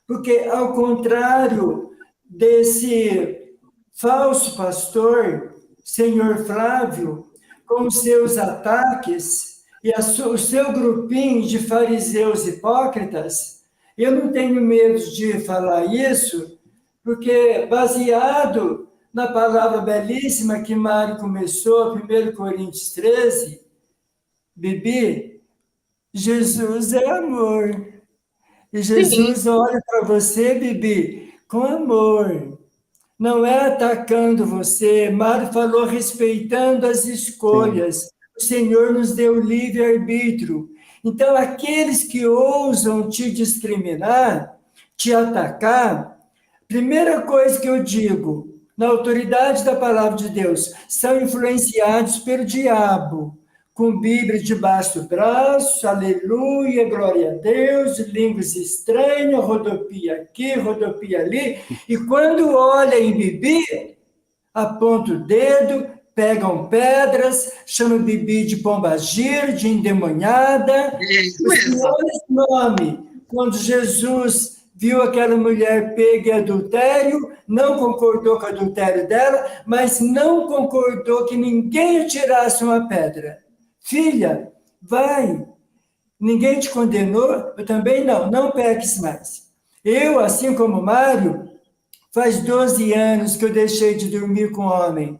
porque, ao contrário desse falso pastor, senhor Flávio, com seus ataques e o seu grupinho de fariseus hipócritas, eu não tenho medo de falar isso, porque baseado na palavra belíssima que Mário começou, 1 Coríntios 13, Bibi, Jesus é amor. E Jesus olha para você, Bibi, com amor. Não é atacando você. Mário falou respeitando as escolhas. Sim. O Senhor nos deu livre-arbítrio. Então, aqueles que ousam te discriminar, te atacar, primeira coisa que eu digo, na autoridade da palavra de Deus, são influenciados pelo diabo, com Bíblia debaixo do braço, aleluia, glória a Deus, línguas estranhas, rodopia aqui, rodopia ali, e quando olha em Bibi, aponta o dedo, pegam pedras, chamam Bibi de pombagira, de endemoniada. O Senhor, esse nome, quando Jesus viu aquela mulher pega em adultério, não concordou com o adultério dela, mas não concordou que ninguém atirasse uma pedra. Filha, vai, ninguém te condenou, eu também não peques mais. Eu, assim como Mário, faz 12 anos que eu deixei de dormir com homem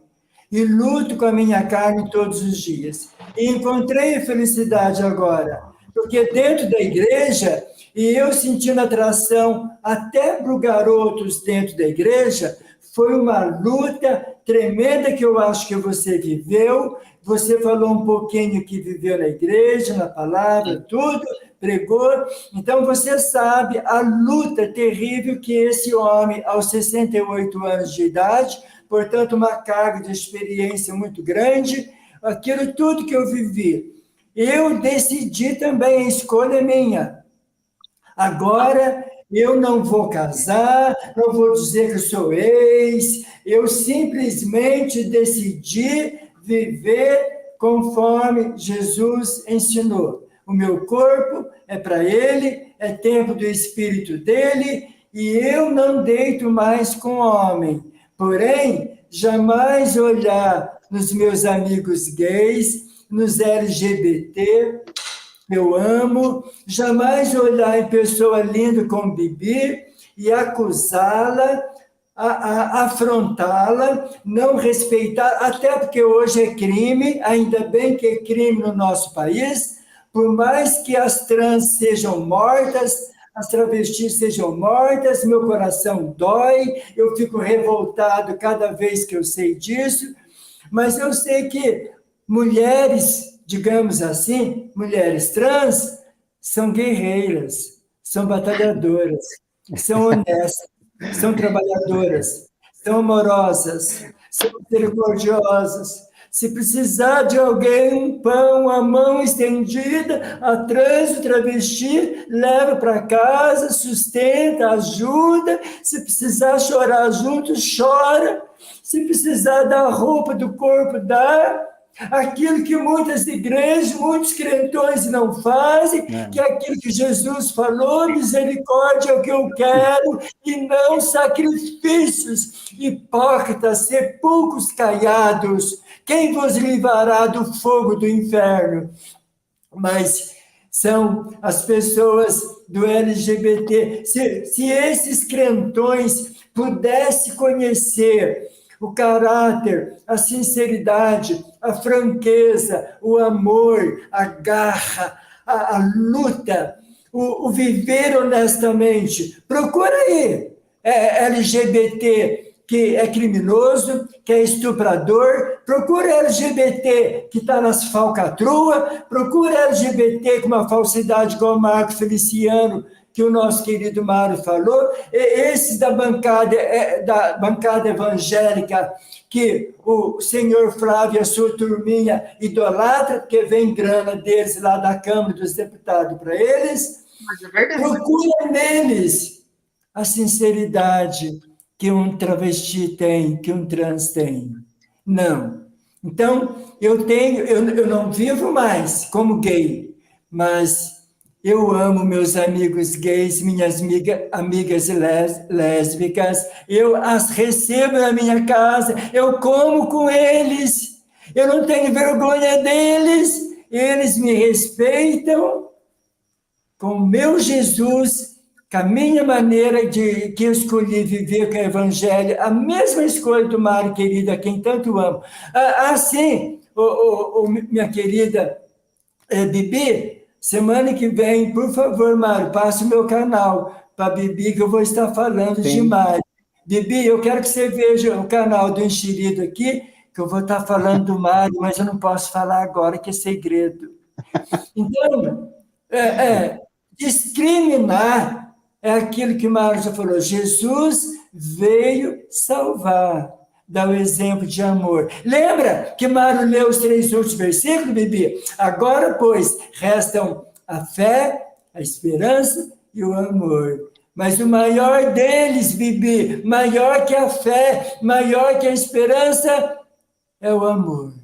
e luto com a minha carne todos os dias. E encontrei a felicidade agora, porque dentro da igreja, e eu sentindo atração até para garotos dentro da igreja, foi uma luta tremenda que eu acho que você viveu. Você falou um pouquinho que viveu na igreja, na palavra, tudo, pregou. Então, você sabe a luta terrível que esse homem, aos 68 anos de idade, portanto, uma carga de experiência muito grande, aquilo tudo que eu vivi. Eu decidi também, a escolha é minha. Agora, eu não vou casar, não vou dizer que eu sou ex, eu simplesmente decidi viver conforme Jesus ensinou. O meu corpo é para ele, é tempo do Espírito dele, e eu não deito mais com homem. Porém, jamais olhar nos meus amigos gays, nos LGBT, eu amo, jamais olhar em pessoa linda como Bibi e acusá-la, afrontá-la, não respeitar, até porque hoje é crime, ainda bem que é crime no nosso país, por mais que as trans sejam mortas, as travestis sejam mortas, meu coração dói, eu fico revoltado cada vez que eu sei disso, mas eu sei que mulheres, digamos assim, mulheres trans, são guerreiras, são batalhadoras, são honestas, são trabalhadoras, são amorosas, são misericordiosas. Se precisar de alguém, um pão, a mão estendida, a trans, o travesti, leva para casa, sustenta, ajuda. Se precisar chorar junto, chora. Se precisar dar roupa do corpo, dá. Aquilo que muitas igrejas, muitos crentões não fazem, que é aquilo que Jesus falou, misericórdia é o que eu quero, e não sacrifícios. Hipócritas, sepulcros caiados, quem vos livrará do fogo do inferno? Mas são as pessoas do LGBT. Se esses crentões pudessem conhecer o caráter, a sinceridade, a franqueza, o amor, a garra, a luta, o viver honestamente. Procura aí, LGBT que é criminoso, que é estuprador, procura LGBT que está nas falcatruas, procura LGBT com uma falsidade igual o Marco Feliciano, que o nosso querido Mário falou, esses da bancada evangélica, que o senhor Flávio e a sua turminha idolatra, porque vem grana deles lá da Câmara dos Deputados para eles, procura neles a sinceridade que um travesti tem, que um trans tem. Não. Então, eu não vivo mais como gay, mas eu amo meus amigos gays, minhas amigas lésbicas, eu as recebo na minha casa, eu como com eles, eu não tenho vergonha deles, eles me respeitam com o meu Jesus com a minha maneira que eu escolhi viver com o Evangelho, a mesma escolha do Mário, querida, a quem tanto amo. Assim, minha querida Bibi, semana que vem, por favor, Mário, passe o meu canal para Bibi, que eu vou estar falando de Sim. Mário. Bibi, eu quero que você veja o canal do Enxerido aqui, que eu vou estar falando do Mário, mas eu não posso falar agora, que é segredo. Então, discriminar é aquilo que Mário já falou. Jesus veio salvar, dar o exemplo de amor. Lembra que Mário leu os 3 últimos versículos, Bibi? Agora, pois, restam a fé, a esperança e o amor. Mas o maior deles, Bibi, maior que a fé, maior que a esperança, é o amor.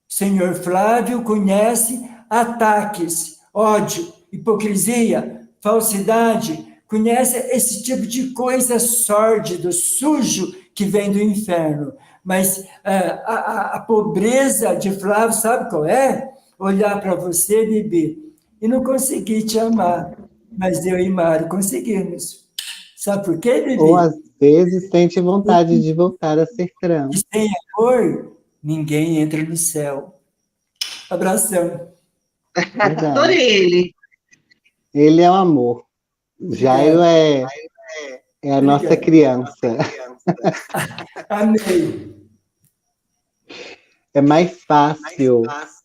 Senhor Flávio conhece ataques, ódio, hipocrisia, falsidade, conhece esse tipo de coisa sórdido, sujo, que vem do inferno. Mas a pobreza de Flávio, sabe qual é? Olhar para você, Bibi, e não conseguir te amar. Mas eu e Mário conseguimos. Sabe por quê, Bibi? Ou às vezes sente vontade de voltar a ser trans. E sem amor, ninguém entra no céu. Abração. Verdade. Adorei ele. Ele é o amor. Jairo é a nossa criança. Amei. É mais fácil.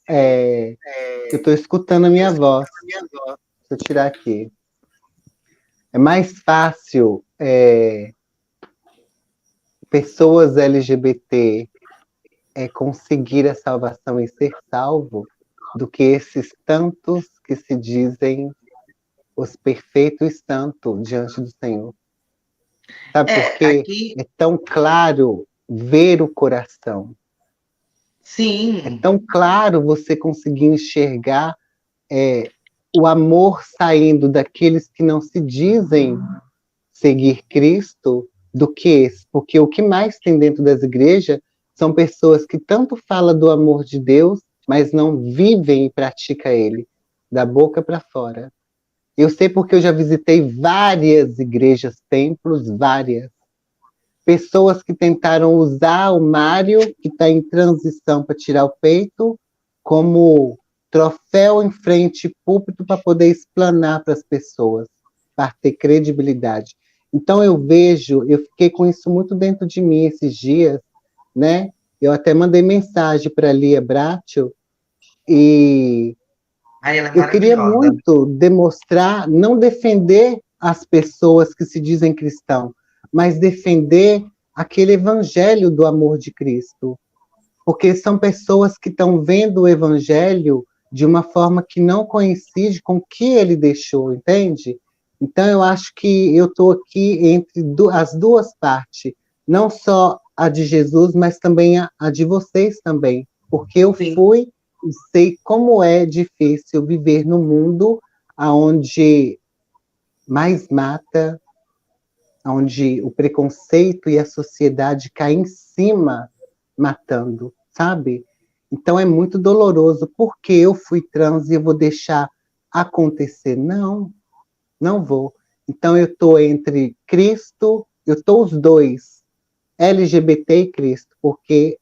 Eu estou escutando a minha voz. Deixa eu tirar aqui. É mais fácil pessoas LGBT conseguir a salvação e ser salvo do que esses tantos que se dizem os perfeitos santos diante do Senhor. Sabe por quê? Aqui, É tão claro ver o coração. sim, É tão claro você conseguir enxergar o amor saindo daqueles que não se dizem seguir Cristo do que esse. Porque o que mais tem dentro das igrejas são pessoas que tanto falam do amor de Deus, mas não vivem e praticam ele, da boca para fora. Eu sei porque eu já visitei várias igrejas, templos, várias. Pessoas que tentaram usar o Mário, que está em transição para tirar o peito, como troféu em frente púlpito para poder explanar para as pessoas, para ter credibilidade. Então eu fiquei com isso muito dentro de mim esses dias, né? Eu até mandei mensagem para a Lia Bracho e ela é eu queria maravilhosa. muito demonstrar, não defender as pessoas que se dizem cristãos, mas defender aquele evangelho do amor de Cristo. Porque são pessoas que estão vendo o evangelho de uma forma que não coincide com o que ele deixou, entende? Então, eu acho que eu estou aqui entre as duas partes, não só a de Jesus, mas também a de vocês também, porque eu fui e sei como é difícil viver num mundo onde mais mata, onde o preconceito e a sociedade caem em cima, matando, sabe? Então é muito doloroso, porque eu fui trans e eu vou deixar acontecer? Não, não vou. Então eu estou entre Cristo, eu estou os dois, LGBT e Cristo, porque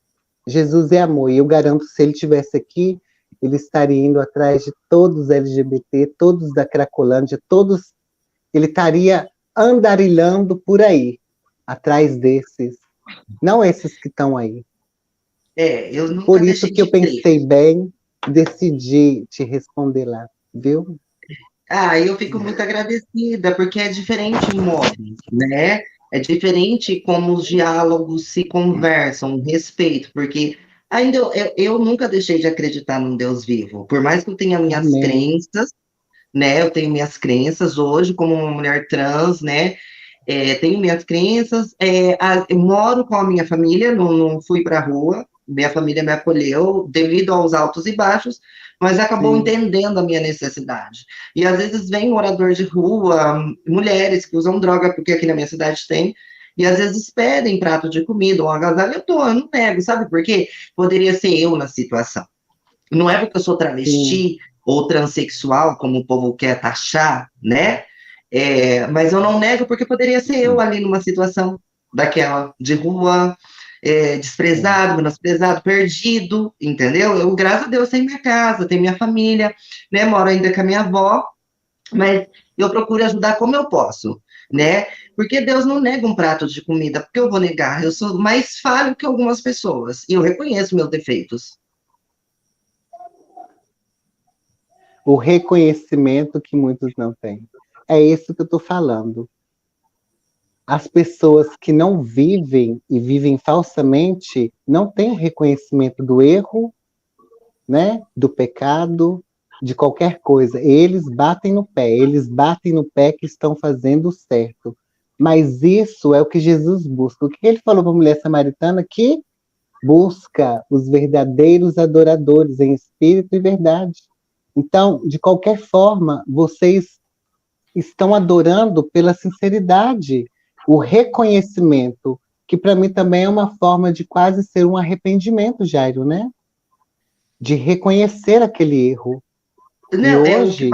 Jesus é amor, e eu garanto, se ele estivesse aqui, ele estaria indo atrás de todos os LGBT, todos da Cracolândia, todos, ele estaria andarilhando por aí, atrás desses, não esses que estão aí. Eu nunca Por isso deixei que eu de crer. pensei bem, decidi te responder lá, viu? Eu fico muito agradecida, porque é diferente o modo, né? É diferente como os diálogos se conversam, respeito, porque ainda eu nunca deixei de acreditar num Deus vivo, por mais que eu tenha minhas Amém. crenças, né? Eu tenho minhas crenças hoje como uma mulher trans, né? Tenho minhas crenças, eu moro com a minha família, não fui para a rua, minha família me acolheu devido aos altos e baixos, mas acabou Sim. entendendo a minha necessidade. E às vezes vem morador de rua, mulheres que usam droga, porque aqui na minha cidade tem, e às vezes pedem prato de comida ou agasalho, eu não nego, sabe por quê? Poderia ser eu na situação. Não é porque eu sou travesti ou transexual, como o povo quer taxar, né? Mas eu não nego porque poderia ser eu ali numa situação daquela, de rua, desprezado, menosprezado, perdido, entendeu? Eu, graças a Deus, tenho minha casa, tenho minha família, né? Moro ainda com a minha avó, mas eu procuro ajudar como eu posso, né? Porque Deus não nega um prato de comida, porque eu vou negar? Eu sou mais falho que algumas pessoas, e eu reconheço meus defeitos. O reconhecimento que muitos não têm. É isso que eu estou falando. As pessoas que não vivem e vivem falsamente não têm o reconhecimento do erro, né, do pecado, de qualquer coisa. Eles batem no pé que estão fazendo o certo. Mas isso é o que Jesus busca. O que ele falou para a mulher samaritana? Que busca os verdadeiros adoradores em espírito e verdade. Então, de qualquer forma, vocês estão adorando pela sinceridade, o reconhecimento, que para mim também é uma forma de quase ser um arrependimento, Jairo, né? De reconhecer aquele erro. E Não, hoje,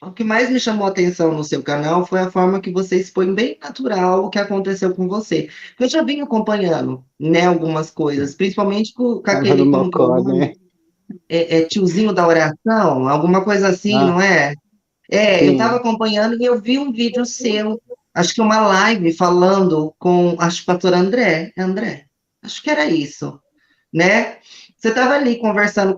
o que mais me chamou a atenção no seu canal foi a forma que você expõe bem natural o que aconteceu com você. Eu já vim acompanhando, né, algumas coisas, principalmente com tava no aquele, como que é o mocó, nome? né? Tiozinho da oração, alguma coisa assim, Ah, não é? Eu estava sim. acompanhando e eu vi um vídeo seu, acho que uma live falando com, acho que o pastor André, André? Acho que era isso, né? Você estava ali conversando,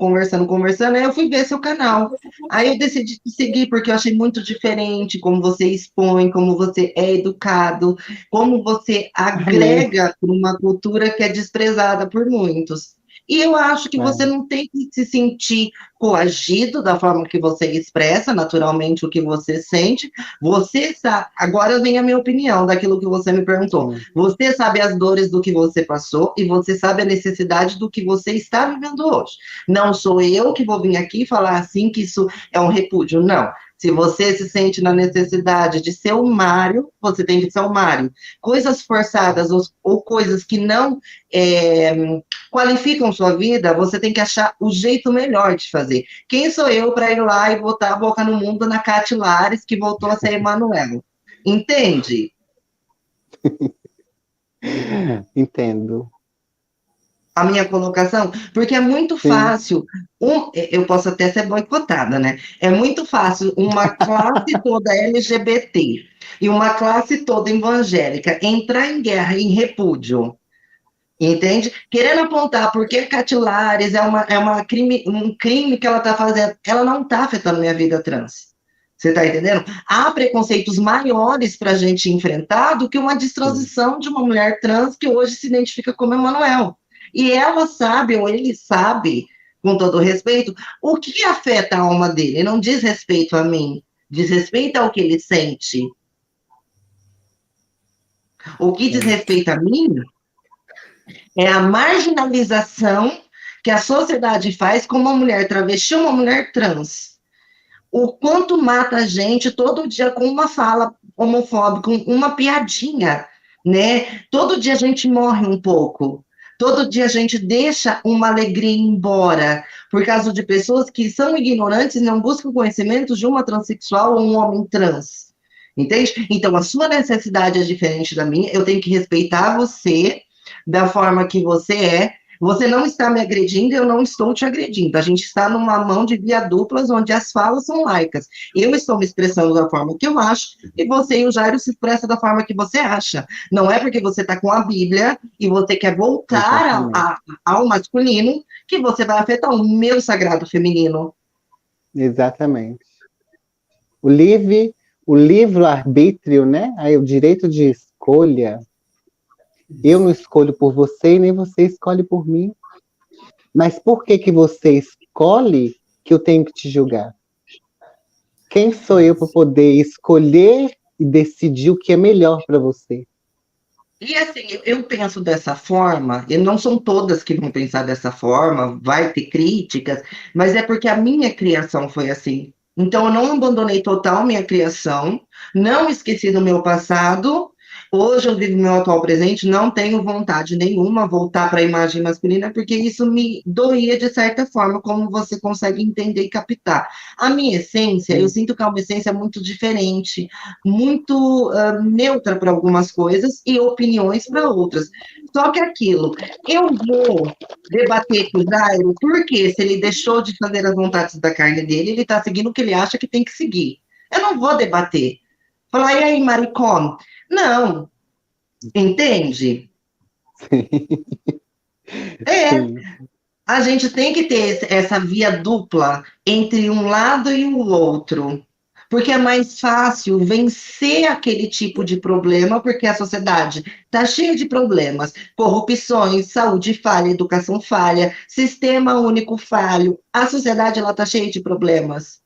aí eu fui ver seu canal. Aí eu decidi te seguir, porque eu achei muito diferente como você expõe, como você é educado, como você Amém. agrega para uma cultura que é desprezada por muitos. E eu acho que você É. não tem que se sentir coagido da forma que você expressa naturalmente o que você sente. Você sabe, agora vem a minha opinião daquilo que você me perguntou. Sim. Você sabe as dores do que você passou e você sabe a necessidade do que você está vivendo hoje. Não sou eu que vou vir aqui falar assim que isso é um repúdio, não. Se você se sente na necessidade de ser um Mário, você tem que ser um Mário. Coisas forçadas ou coisas que não qualificam sua vida, você tem que achar o jeito melhor de fazer. Quem sou eu para ir lá e botar a boca no mundo na Cate Lares, que voltou a ser Emanuel? Entende? Entendo. A minha colocação, porque é muito Sim. fácil, eu posso até ser boicotada, né? É muito fácil uma classe toda LGBT e uma classe toda evangélica entrar em guerra, em repúdio, entende? Querendo apontar porque Catilares um crime que ela está fazendo, ela não está afetando minha vida trans. Você está entendendo? Há preconceitos maiores para a gente enfrentar do que uma Sim. destransição de uma mulher trans que hoje se identifica como Emanuel. E ela sabe, ou ele sabe, com todo respeito, o que afeta a alma dele. Não diz respeito a mim, diz respeito ao que ele sente. O que diz Sim. respeito a mim é a marginalização que a sociedade faz com uma mulher travesti ou uma mulher trans. O quanto mata a gente todo dia com uma fala homofóbica, com uma piadinha, né? Todo dia a gente morre um pouco. Todo dia a gente deixa uma alegria embora por causa de pessoas que são ignorantes e não buscam conhecimento de uma transexual ou um homem trans. Entende? Então, a sua necessidade é diferente da minha, eu tenho que respeitar você da forma que você é. Você não está me agredindo, eu não estou te agredindo. A gente está numa mão de via duplas, onde as falas são laicas. Eu estou me expressando da forma que eu acho, e você e o Jairo se expressam da forma que você acha. Não é porque você está com a Bíblia e você quer voltar Exatamente. ao masculino que você vai afetar o meu sagrado feminino. Exatamente. O livre, o livre-arbítrio, né? Aí, o direito de escolha. Eu não escolho por você e nem você escolhe por mim. Mas por que que você escolhe que eu tenho que te julgar? Quem sou eu para poder escolher e decidir o que é melhor para você? E assim, eu penso dessa forma, e não são todas que vão pensar dessa forma, vai ter críticas, mas é porque a minha criação foi assim. Então, eu não abandonei total minha criação, não esqueci do meu passado. Hoje eu vivo meu atual presente, não tenho vontade nenhuma voltar para a imagem masculina, porque isso me doía de certa forma, como você consegue entender e captar. A minha essência, eu sinto que é uma essência muito diferente, muito neutra para algumas coisas e opiniões para outras. Só que aquilo, eu vou debater com o Jairo, porque se ele deixou de fazer as vontades da carne dele, ele está seguindo o que ele acha que tem que seguir. Eu não vou debater. Falar, e aí, maricón? Não, entende? É, Sim, a gente tem que ter essa via dupla entre um lado e o outro, porque é mais fácil vencer aquele tipo de problema, porque a sociedade está cheia de problemas, corrupções, saúde falha, educação falha, sistema único falho. A sociedade ela está cheia de problemas,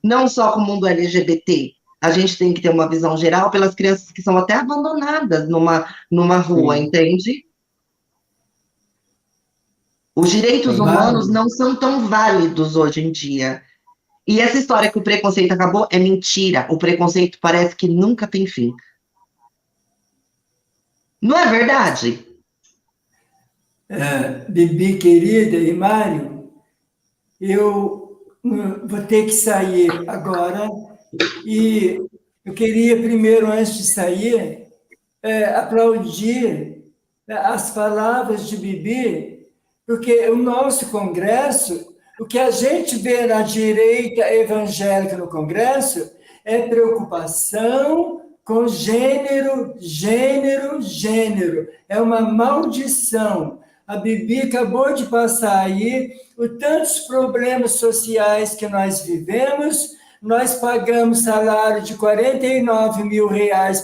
não só com o mundo LGBT. A gente tem que ter uma visão geral pelas crianças que são até abandonadas numa rua, sim, entende? Os direitos sim. humanos não são tão válidos hoje em dia. E essa história que o preconceito acabou é mentira. O preconceito parece que nunca tem fim. Não é verdade? Bibi querida e Mário, eu vou ter que sair agora e eu queria primeiro, antes de sair, aplaudir as palavras de Bibi, porque o nosso Congresso, o que a gente vê na direita evangélica no Congresso é preocupação com gênero, gênero, gênero. É uma maldição. A Bibi acabou de passar aí os tantos problemas sociais que nós vivemos. Nós pagamos salário de R$ 49 mil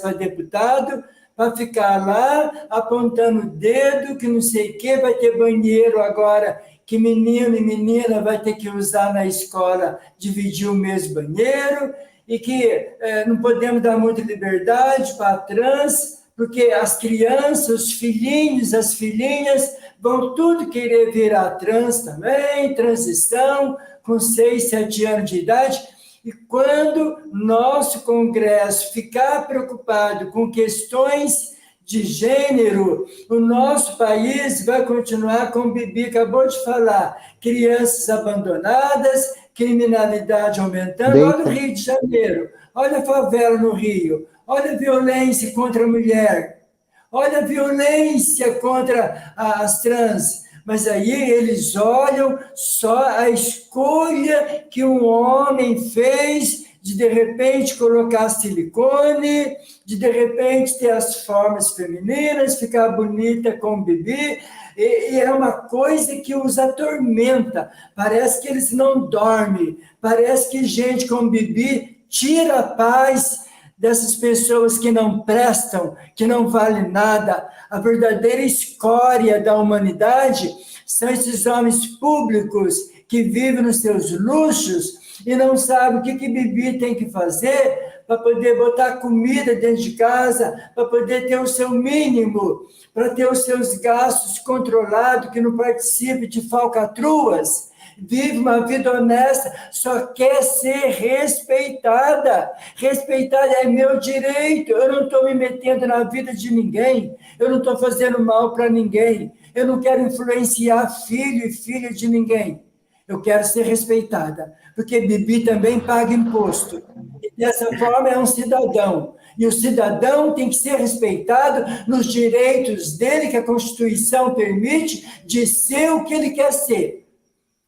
para deputado, para ficar lá apontando o dedo, que não sei o quê, vai ter banheiro agora, que menino e menina vai ter que usar na escola, dividir o mesmo banheiro, e que não podemos dar muita liberdade para trans, porque as crianças, os filhinhos, as filhinhas, vão tudo querer virar trans também, transição, com 6, 7 anos de idade. E quando nosso Congresso ficar preocupado com questões de gênero, o nosso país vai continuar, como Bibi acabou de falar, crianças abandonadas, criminalidade aumentando. Olha o Deita. Rio de Janeiro, olha a favela no Rio, olha a violência contra a mulher, olha a violência contra as trans. Mas aí eles olham só a escolha que um homem fez de repente colocar silicone, de repente ter as formas femininas, ficar bonita com Bibi, e é uma coisa que os atormenta. Parece que eles não dormem, parece que gente com Bibi tira a paz dessas pessoas que não prestam, que não valem nada. A verdadeira escória da humanidade são esses homens públicos que vivem nos seus luxos e não sabem o que Bibi tem que fazer para poder botar comida dentro de casa, para poder ter o seu mínimo, para ter os seus gastos controlados, que não participe de falcatruas. Vive uma vida honesta, só quer ser respeitada. Respeitada é meu direito. Eu não estou me metendo na vida de ninguém. Eu não estou fazendo mal para ninguém. Eu não quero influenciar filho e filha de ninguém. Eu quero ser respeitada, porque Bibi também paga imposto. E dessa forma é um cidadão. E o cidadão tem que ser respeitado nos direitos dele, que a Constituição permite, de ser o que ele quer ser.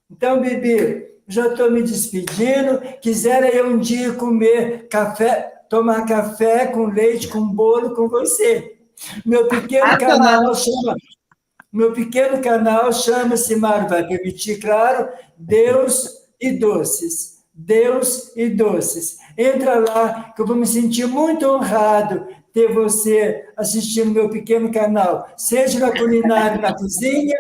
Então, Bibi, já estou me despedindo. Quisera eu um dia comer café, tomar café com leite, com bolo com você. Meu pequeno canal chama-se, Mário vai permitir, claro, Deus e Doces. Deus e Doces. Entra lá, que eu vou me sentir muito honrado ter você assistindo meu pequeno canal, seja na culinária, na cozinha,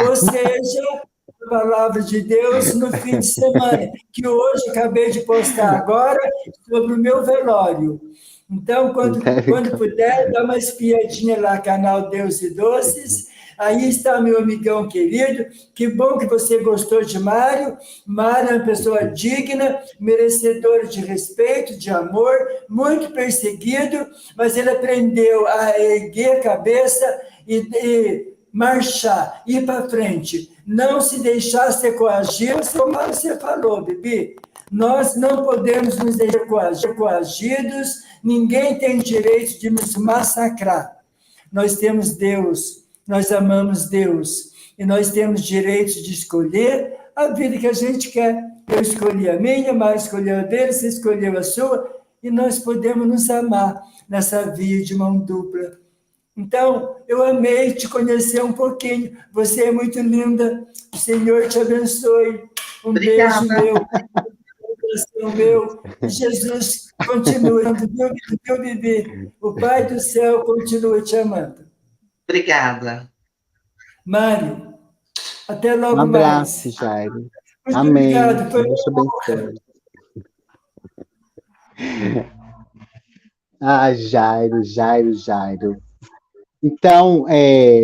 ou seja a palavra de Deus no fim de semana, que hoje acabei de postar agora sobre o meu velório. Então, quando puder, dá uma espiadinha lá, canal Deus e Doces, Aí está meu amigão querido, que bom que você gostou de Mário. Mário é uma pessoa digna, merecedora de respeito, de amor, muito perseguido, mas ele aprendeu a erguer a cabeça e marchar, ir para frente, não se deixar ser coagido, como você falou, Bibi. Nós não podemos nos deixar coagidos, ninguém tem direito de nos massacrar. Nós temos Deus, nós amamos Deus, e nós temos direito de escolher a vida que a gente quer. Eu escolhi a minha, Mário escolheu a dele, você escolheu a sua, e nós podemos nos amar nessa via de mão dupla. Então, eu amei te conhecer um pouquinho. Você é muito linda. O Senhor te abençoe. Um Obrigada. beijo meu. Um abraço meu. Jesus continue, viu, Bibi? O Pai do céu continua te amando. Obrigada. Mário, até logo Um abraço, mais. Jairo. Muito Amém. obrigado. Foi Deus te abençoe. Ah, Jairo. Então,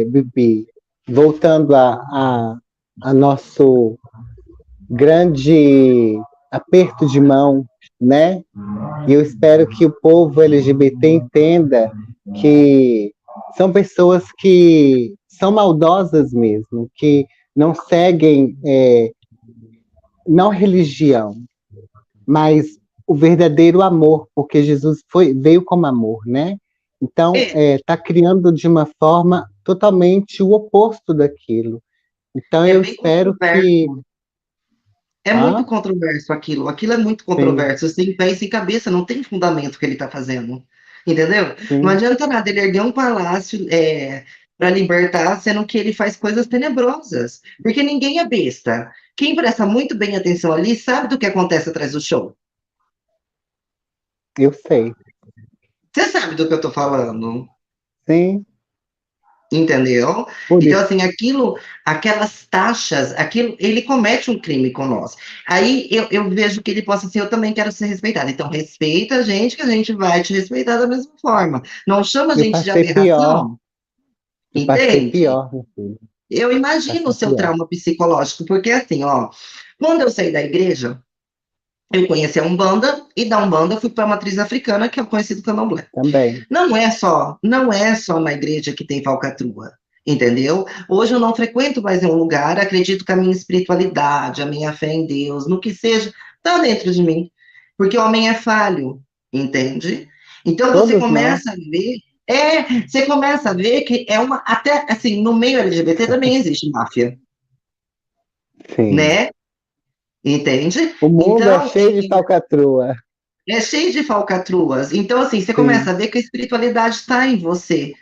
Bibi, voltando a nosso grande aperto de mão, né? E eu espero que o povo LGBT entenda que são pessoas que são maldosas mesmo, que não seguem não religião, mas o verdadeiro amor, porque Jesus veio como amor, né? Então, está criando de uma forma totalmente o oposto daquilo. Então, eu espero que... É muito controverso aquilo. Aquilo é muito controverso. Sem pé e sem cabeça, não tem fundamento o que ele está fazendo. Entendeu? Sim. Não adianta nada ele erguer um palácio para libertar, sendo que ele faz coisas tenebrosas. Porque ninguém é besta. Quem presta muito bem atenção ali sabe do que acontece atrás do show. Eu sei. Você sabe do que eu estou falando? Sim. Entendeu? Por então, isso. assim, aquelas taxas, ele comete um crime com nós. Aí eu vejo que ele possa assim, eu também quero ser respeitado. Então, respeita a gente, que a gente vai te respeitar da mesma forma. Não chama a gente de aberração. Eu passei Entende? pior, meu filho. Eu imagino o seu trauma psicológico, porque assim, quando eu saí da igreja, eu conheci a Umbanda, e da Umbanda eu fui para a matriz africana, que é o conhecido candomblé. Também. Não é só na igreja que tem falcatrua, entendeu? Hoje eu não frequento mais um lugar, acredito que a minha espiritualidade, a minha fé em Deus, no que seja, está dentro de mim, porque o homem é falho, entende? Então você começa a ver, você começa a ver que até assim, no meio LGBT também existe máfia. Sim. Né? Entende? O mundo é cheio de falcatrua. É cheio de falcatruas. Então, assim, você começa a ver que a espiritualidade está em você,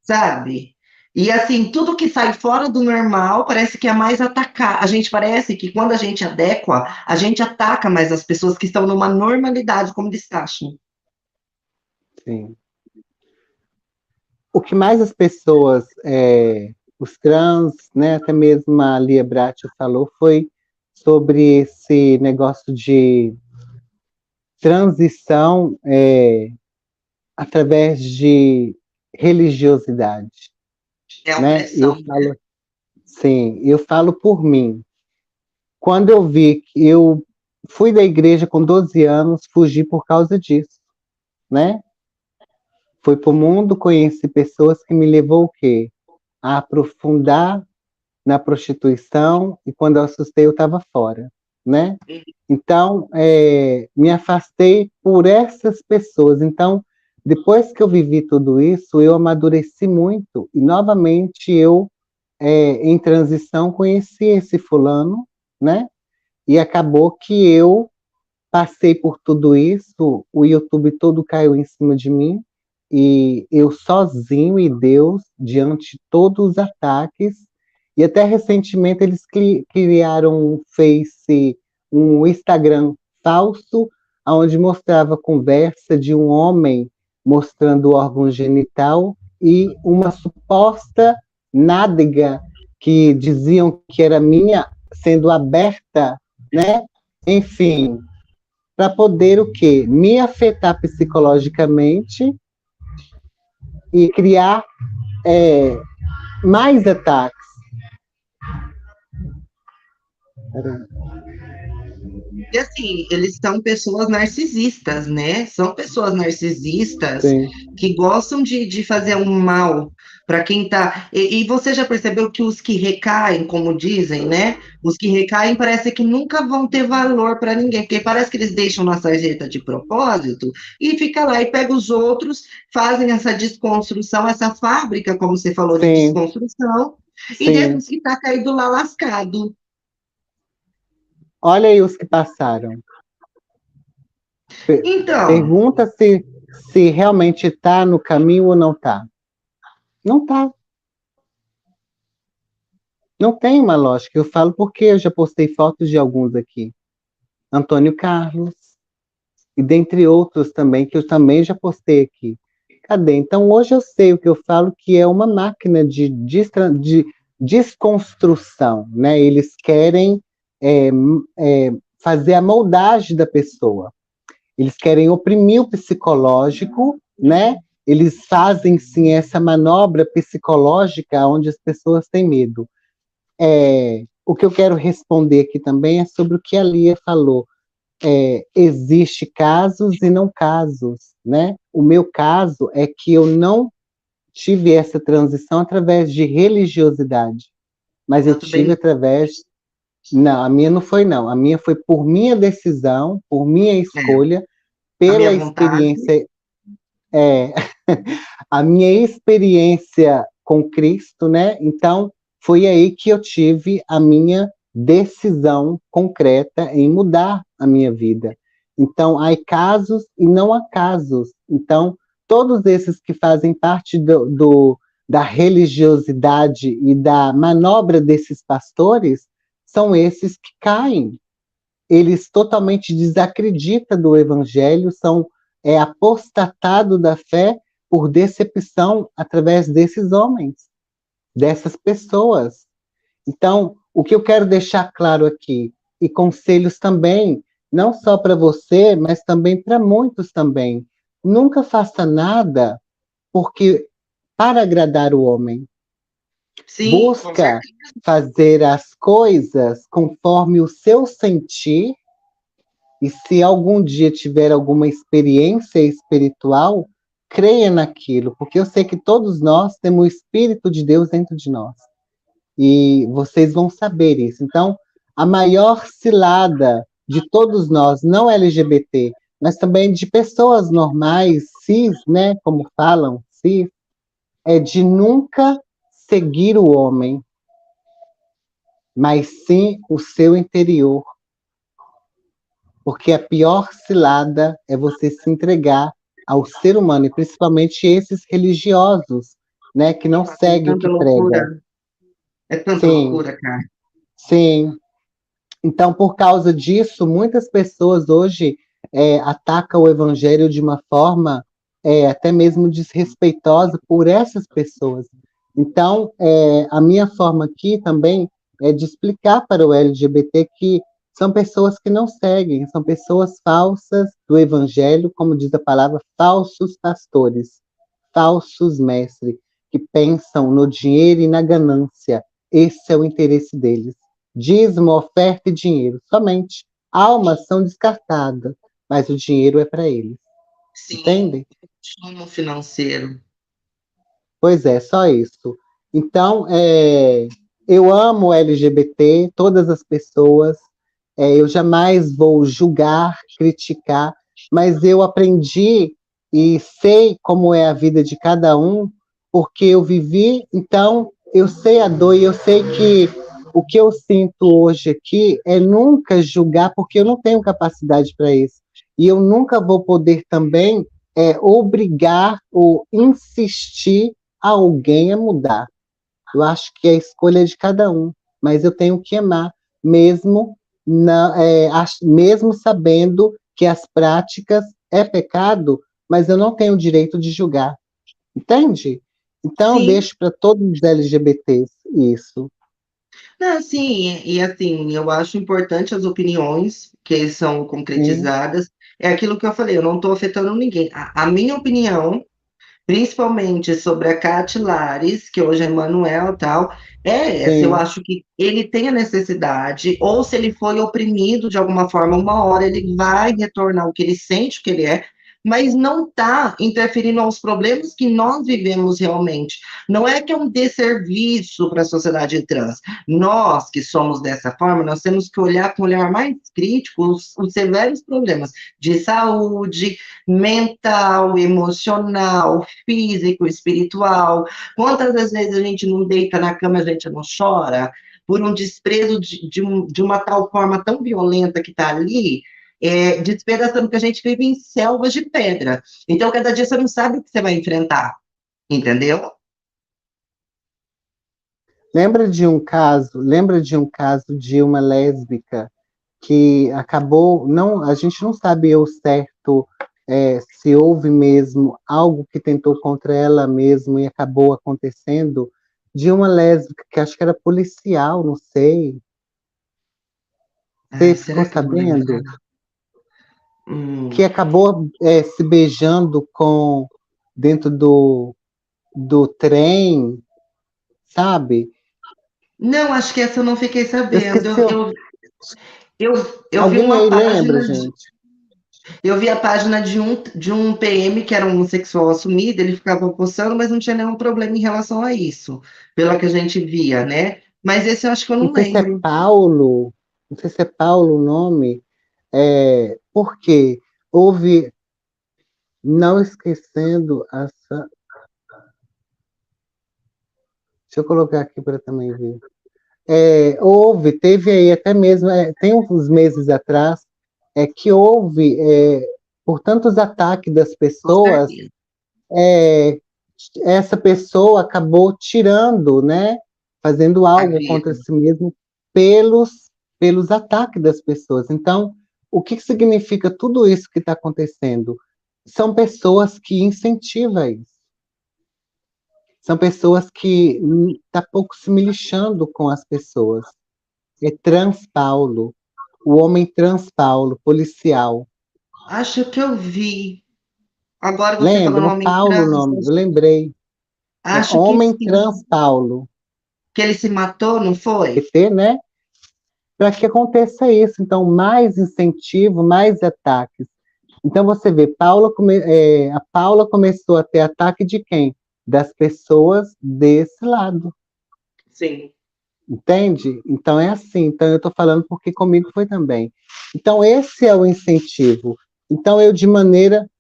sabe? E, assim, tudo que sai fora do normal parece que é mais atacar. A gente parece que quando a gente adequa, a gente ataca mais as pessoas que estão numa normalidade, como eles acham. Sim. O que mais as pessoas, os trans, né, até mesmo a Lia Bracho falou, foi sobre esse negócio de transição através de religiosidade. Né? Eu falo por mim. Quando eu vi que eu fui da igreja com 12 anos, fugi por causa disso, né? Fui para o mundo, conheci pessoas que me levou o quê? A aprofundar na prostituição, e quando eu assustei, eu estava fora, né? Então, me afastei por essas pessoas. Então, depois que eu vivi tudo isso, eu amadureci muito, e novamente eu, em transição, conheci esse fulano, né? E acabou que eu passei por tudo isso, o YouTube todo caiu em cima de mim, e eu sozinho e Deus, diante de todos os ataques, e até recentemente eles criaram um Instagram falso, onde mostrava conversa de um homem mostrando o órgão genital e uma suposta nádega que diziam que era minha, sendo aberta, né? Enfim, para poder o quê? Me afetar psicologicamente e criar mais ataques. E assim, eles são pessoas narcisistas, né? São pessoas narcisistas Sim, que gostam de fazer um mal para quem tá. E você já percebeu que os que recaem, como dizem, né? Os que recaem parece que nunca vão ter valor para ninguém, porque parece que eles deixam na sarjeta de propósito e fica lá e pega os outros, fazem essa desconstrução, essa fábrica, como você falou, de sim, desconstrução, e sim. depois que tá caído lá lascado. Olha aí os que passaram. Então. Pergunta se realmente está no caminho ou não está. Não está. Não tem uma lógica. Eu falo porque eu já postei fotos de alguns aqui. Antônio Carlos, e dentre outros também, que eu também já postei aqui. Cadê? Então, hoje eu sei o que eu falo, que é uma máquina de desconstrução, né? Eles querem é, fazer a moldagem da pessoa. Eles querem oprimir o psicológico, né? Eles fazem, sim, essa manobra psicológica onde as pessoas têm medo. O que eu quero responder aqui também é sobre o que a Lia falou. Existe casos e não casos, né? O meu caso é que eu não tive essa transição através de religiosidade, mas eu Eu tive também, através. Não, a minha não foi, não. A minha foi por minha decisão, por minha é, escolha, a minha pela vontade, experiência, é, a minha experiência com Cristo, né? Então, foi aí que eu tive a minha decisão concreta em mudar a minha vida. Então, há casos e não há casos. Então, todos esses que fazem parte da religiosidade e da manobra desses pastores são esses que caem. Eles totalmente desacreditam do evangelho, são apostatados da fé por decepção através desses homens, dessas pessoas. Então, o que eu quero deixar claro aqui, e conselhos também, não só para você, mas também para muitos também. Nunca faça nada porque para agradar o homem. sim, com Busca certeza. fazer as coisas conforme o seu sentir, e se algum dia tiver alguma experiência espiritual, creia naquilo, porque eu sei que todos nós temos o Espírito de Deus dentro de nós. E vocês vão saber isso. Então, a maior cilada de todos nós, não LGBT, mas também de pessoas normais, cis, né, como falam, cis, é de nunca seguir o homem, mas sim o seu interior. Porque a pior cilada é você se entregar ao ser humano, e principalmente esses religiosos, né, que não Nossa, é seguem o tanta que prega. loucura. É tanta Sim, loucura, cara. sim. Então, por causa disso, muitas pessoas hoje atacam o evangelho de uma forma até mesmo desrespeitosa por essas pessoas. Então, a minha forma aqui também é de explicar para o LGBT que são pessoas que não seguem, são pessoas falsas do evangelho, como diz a palavra, falsos pastores, falsos mestres, que pensam no dinheiro e na ganância. Esse é o interesse deles. Dízimo, oferta e dinheiro. Somente. Almas são descartadas, mas o dinheiro é para eles. Sim, Entende? consumo financeiro. Pois é, só isso. Então, eu amo LGBT, todas as pessoas. Eu jamais vou julgar, criticar, mas eu aprendi e sei como é a vida de cada um, porque eu vivi, então eu sei a dor e eu sei que o que eu sinto hoje aqui é nunca julgar, porque eu não tenho capacidade para isso. E eu nunca vou poder também obrigar ou insistir alguém a mudar. Eu acho que a escolha é de cada um, mas eu tenho que amar, mesmo, mesmo sabendo que as práticas é pecado, mas eu não tenho o direito de julgar, entende? Então eu Sim, deixo para todos os LGBTs isso. não, sim, e assim, eu acho importante as opiniões que são Sim, concretizadas. É aquilo que eu falei, eu não estou afetando ninguém. A minha opinião principalmente sobre a Cate Lares, que hoje é Manuel e tal, é essa. Eu Sim. acho que ele tem a necessidade, ou se ele foi oprimido de alguma forma, uma hora ele vai retornar o que ele sente, o que ele é, mas não está interferindo aos problemas que nós vivemos realmente. Não é que é um desserviço para a sociedade trans. Nós que somos dessa forma, nós temos que olhar com um olhar mais crítico os severos problemas de saúde mental, emocional, físico, espiritual. Quantas das vezes a gente não deita na cama, a gente não chora por um desprezo de uma tal forma tão violenta que está ali, despedaçando que a gente vive em selvas de pedra. Então, cada dia você não sabe o que você vai enfrentar, entendeu? Lembra de um caso de uma lésbica que acabou, não, a gente não sabe ao certo se houve mesmo algo que tentou contra ela mesmo e acabou acontecendo, de uma lésbica que acho que era policial, não sei. Você Ai, ficou será que eu vou lembrar? sabendo? Que acabou se beijando com dentro do trem, sabe? Não, acho que essa eu não fiquei Eu sabendo. esqueci. Eu, eu vi Alguém uma aí lembra, página de gente? Eu vi a página de um PM que era um homossexual assumido, ele ficava postando, mas não tinha nenhum problema em relação a isso, pela que a gente via, né? Mas esse eu acho que eu Não não sei se é lembro. Paulo, não sei se é Paulo o nome, porque houve, não esquecendo essa. Deixa eu colocar aqui para também ver. Teve aí até mesmo, tem uns meses atrás, que houve, por tantos ataques das Com pessoas, certeza. é, essa pessoa acabou tirando, né, fazendo A algo contra vida. si mesmo pelos ataques das pessoas. Então, o que significa tudo isso que está acontecendo? São pessoas que incentivam isso. São pessoas que tá pouco se me lixando com as pessoas. É trans Paulo, o homem trans Paulo, policial. Acho que eu vi. Agora você falando Lembra? É homem Paulo o trans, nome, eu lembrei. É acho que homem sim. trans Paulo. Que ele se matou, não foi? PT, né? Para que aconteça isso. Então, mais incentivo, mais ataques. Então, você vê, a Paula começou a ter ataque de quem? Das pessoas desse lado. Sim. Entende? Então, é assim. Então, eu estou falando porque comigo foi também. Então, esse é o incentivo. Então, eu, de maneira.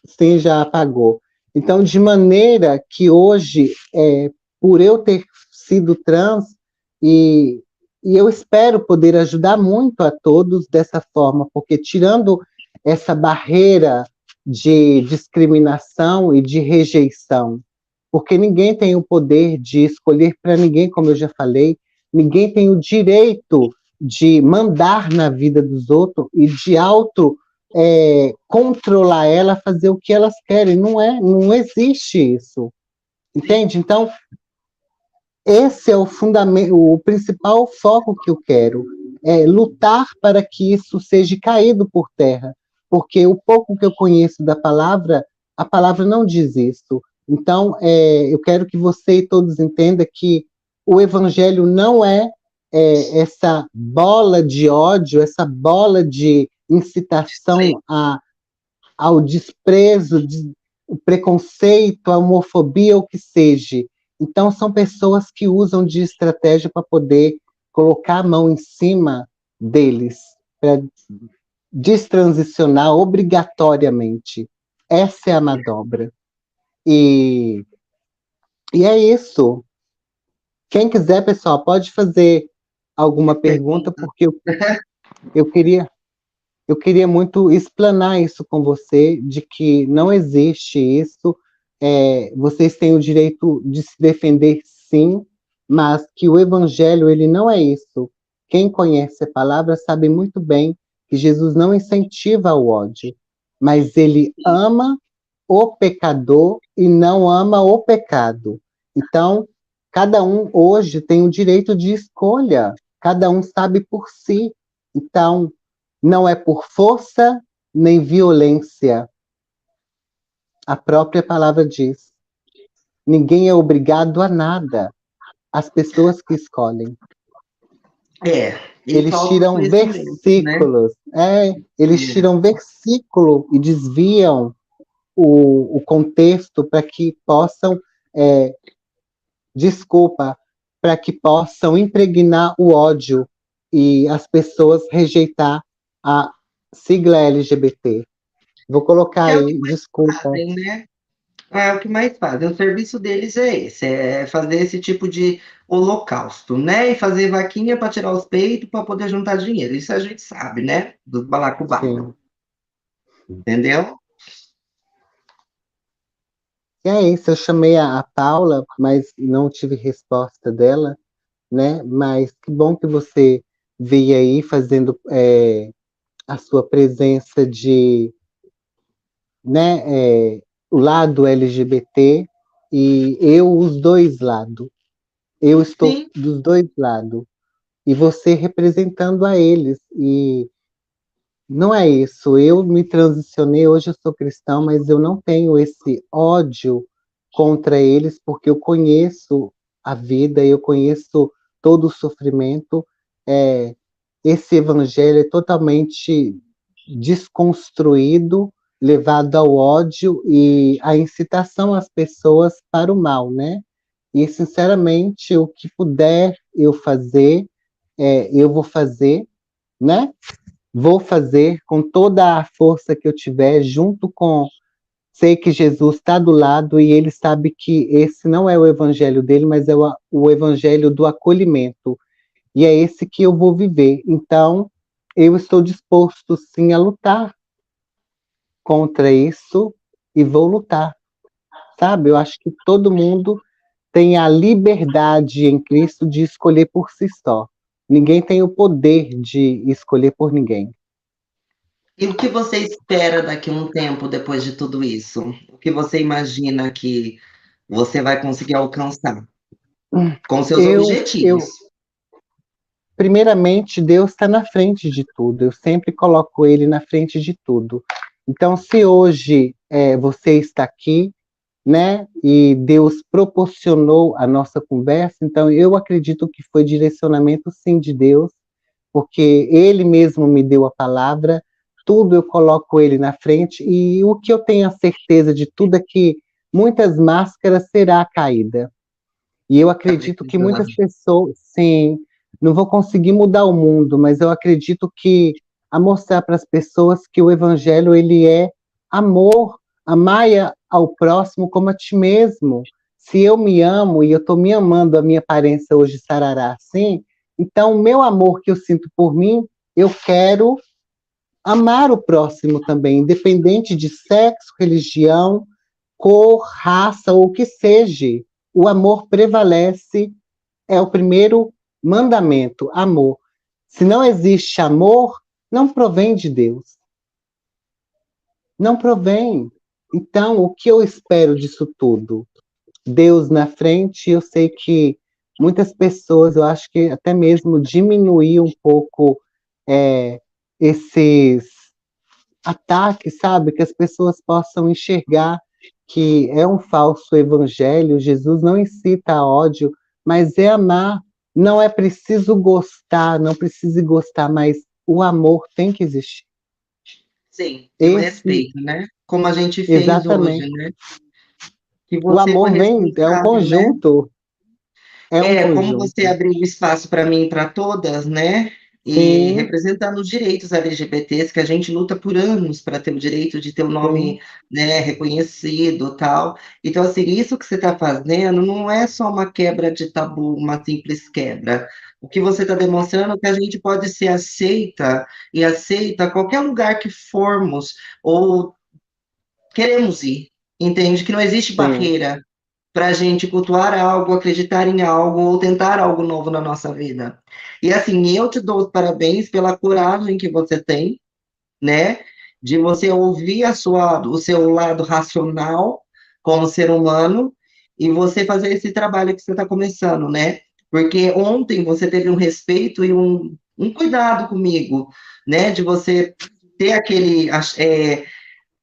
Sim, já apagou. Então, de maneira que hoje, por eu ter sido trans, e, e eu espero poder ajudar muito a todos dessa forma, porque tirando essa barreira de discriminação e de rejeição, porque ninguém tem o poder de escolher para ninguém, como eu já falei, ninguém tem o direito de mandar na vida dos outros e de controlar ela, fazer o que elas querem. Não existe isso. Entende? Então, esse é o fundamento, o principal foco que eu quero, é lutar para que isso seja caído por terra, porque o pouco que eu conheço da palavra, a palavra não diz isso. Então, eu quero que você e todos entendam que o evangelho não é essa bola de ódio, essa bola de incitação ao desprezo, o preconceito, a homofobia, o que seja. Então, são pessoas que usam de estratégia para poder colocar a mão em cima deles, para destransicionar obrigatoriamente. Essa é a manobra. E é isso. Quem quiser, pessoal, pode fazer alguma pergunta, porque eu queria muito explanar isso com você, de que não existe isso, vocês têm o direito de se defender, sim, mas que o evangelho, ele não é isso. Quem conhece a palavra sabe muito bem que Jesus não incentiva o ódio, mas ele ama o pecador e não ama o pecado. Então, cada um hoje tem o direito de escolha, cada um sabe por si. Então, não é por força nem violência, A própria palavra diz: ninguém é obrigado a nada, as pessoas que escolhem. E Eles falta o tiram conhecimento, né? versículos, eles tiram versículo e desviam o contexto para que possam, desculpa, para que possam impregnar o ódio e as pessoas rejeitar a sigla LGBT. Vou colocar Que é o que aí, mais desculpa. fazem, né? É o que mais fazem. O serviço deles é esse, é fazer esse tipo de holocausto, né? E fazer vaquinha para tirar os peitos para poder juntar dinheiro. Isso a gente sabe, né? Dos balacobaco, Sim. entendeu? E é isso, eu chamei a Paula, mas não tive resposta dela, né? Mas que bom que você veio aí fazendo a sua presença de, né, o lado LGBT e eu os dois lados. Eu estou Sim, dos dois lados e você representando a eles. E não é isso. Eu me transicionei, hoje eu sou cristão, mas eu não tenho esse ódio contra eles, porque eu conheço a vida, eu conheço todo o sofrimento. É, esse evangelho é totalmente desconstruído, levado ao ódio e à incitação às pessoas para o mal, né? E, sinceramente, o que puder eu fazer, eu vou fazer, né? Vou fazer com toda a força que eu tiver, junto com. Sei que Jesus está do lado e ele sabe que esse não é o evangelho dele, mas é o evangelho do acolhimento. E é esse que eu vou viver. Então, eu estou disposto, sim, a lutar contra isso e vou lutar, sabe? Eu acho que todo mundo tem a liberdade em Cristo de escolher por si só. Ninguém tem o poder de escolher por ninguém. e o que você espera daqui a um tempo depois de tudo isso? O que você imagina que você vai conseguir alcançar com seus Eu, objetivos? primeiramente, Deus está na frente de tudo. Eu sempre coloco Ele na frente de tudo. Então, se hoje você está aqui, né, e Deus proporcionou a nossa conversa, então eu acredito que foi direcionamento, sim, de Deus, porque Ele mesmo me deu a palavra. Tudo eu coloco Ele na frente e o que eu tenho a certeza de tudo é que muitas máscaras será caída. E eu Tá acredito que precisando. muitas pessoas, sim, não vou conseguir mudar o mundo, mas eu acredito que a mostrar para as pessoas que o evangelho ele é amor, amar ao próximo como a ti mesmo. Se eu me amo e eu estou me amando, a minha aparência hoje sarará assim, então o meu amor que eu sinto por mim, eu quero amar o próximo também, independente de sexo, religião, cor, raça ou o que seja. O amor prevalece, é o primeiro mandamento, amor. Se não existe amor, não provém de Deus. Não provém. Então, o que eu espero disso tudo? Deus na frente, eu sei que muitas pessoas, eu acho que até mesmo diminuir um pouco esses ataques, sabe? Que as pessoas possam enxergar que é um falso evangelho, Jesus não incita a ódio, mas é amar. Não é preciso gostar, não precisa gostar, mas o amor tem que existir. Sim, e o Esse, respeito, né? Como a gente fez hoje, exatamente. né? Que O você foi amor vem, é um responsável, né? conjunto, é um Como você conjunto. abriu o espaço para mim e para todas, né? E Sim, representando os direitos LGBTs, que a gente luta por anos para ter o direito de ter o nome, sim, né, reconhecido, tal. Então, assim, isso que você está fazendo não é só uma quebra de tabu, uma simples quebra. O que você está demonstrando é que a gente pode ser aceita e aceita a qualquer lugar que formos ou queremos ir, entende? Que não existe sim, barreira para a gente cultuar algo, acreditar em algo ou tentar algo novo na nossa vida. E assim, eu te dou os parabéns pela coragem que você tem, né? De você ouvir o seu lado racional como ser humano e você fazer esse trabalho que você está começando, né? Porque ontem você teve um respeito e um cuidado comigo, né? De você ter aquele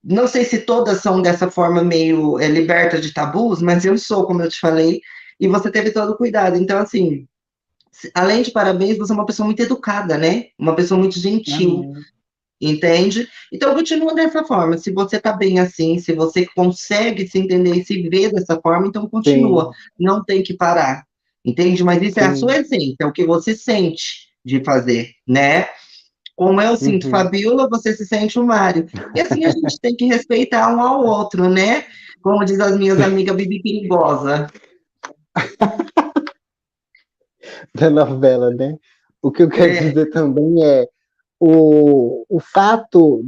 não sei se todas são dessa forma meio liberta de tabus, mas eu sou, como eu te falei, e você teve todo o cuidado. Então, assim, além de parabéns, você é uma pessoa muito educada, né? Uma pessoa muito gentil, Amém. entende? Então, continua dessa forma. Se você tá bem assim, se você consegue se entender e se ver dessa forma, então continua. Sim, Não tem que parar, entende? Mas isso é a sua sim. essência, é o que você sente de fazer, né? Como eu sinto Uhum. Fabiola, você se sente o Mário. E assim a gente tem que respeitar um ao outro, né? Como diz as minhas amigas Bibi Perigosa. Da novela, né? O que eu quero É, dizer também é o fato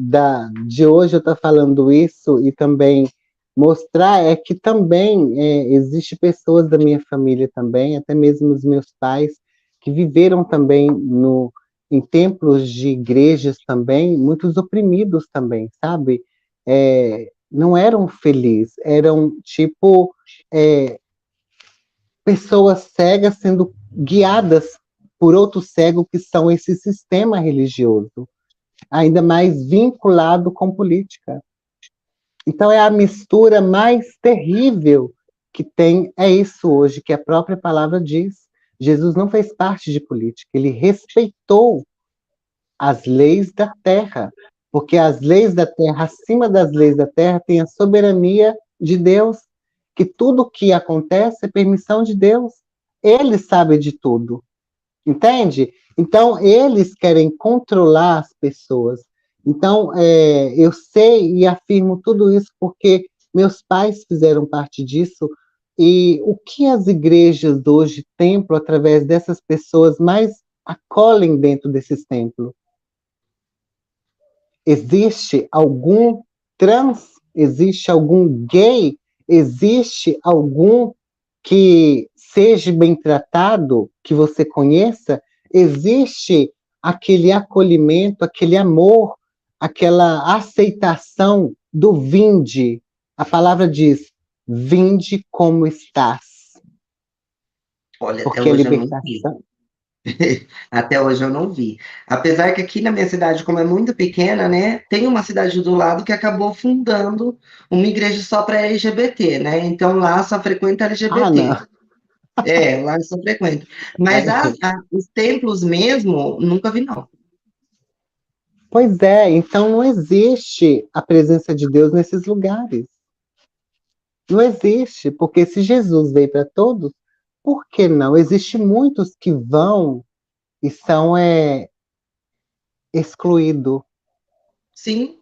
de hoje eu estar falando isso e também mostrar é que também existe pessoas da minha família também, até mesmo os meus pais, que viveram também em templos de igrejas também, muitos oprimidos também, sabe? Não eram felizes, eram tipo é, pessoas cegas sendo guiadas por outro cego que são esse sistema religioso, ainda mais vinculado com política. Então é a mistura mais terrível que tem, é isso hoje, que a própria palavra diz. Jesus não fez parte de política, ele respeitou as leis da terra, porque as leis da terra, acima das leis da terra, tem a soberania de Deus, que tudo que acontece é permissão de Deus. Ele sabe de tudo. Entende? Então, eles querem controlar as pessoas. Então, eu sei e afirmo tudo isso porque meus pais fizeram parte disso. E o que as igrejas hoje, templo, através dessas pessoas, mais acolhem dentro desses templos? Existe algum trans? Existe algum gay? Existe algum que seja bem tratado, que você conheça? Existe aquele acolhimento, aquele amor, aquela aceitação do vinde? A palavra diz: vinde como estás, olha, até porque a hoje eu não vi. libertação. Até hoje eu não vi. Apesar que aqui na minha cidade, como é muito pequena, né, tem uma cidade do lado que acabou fundando uma igreja só para LGBT, né? Então lá só frequenta Ah, LGBT. não. É, lá só frequenta. Mas os templos mesmo, nunca vi, não. Pois é, então não existe a presença de Deus nesses lugares. Não existe, porque se Jesus veio para todos, por que não? Existem muitos que vão e são excluídos, Sim,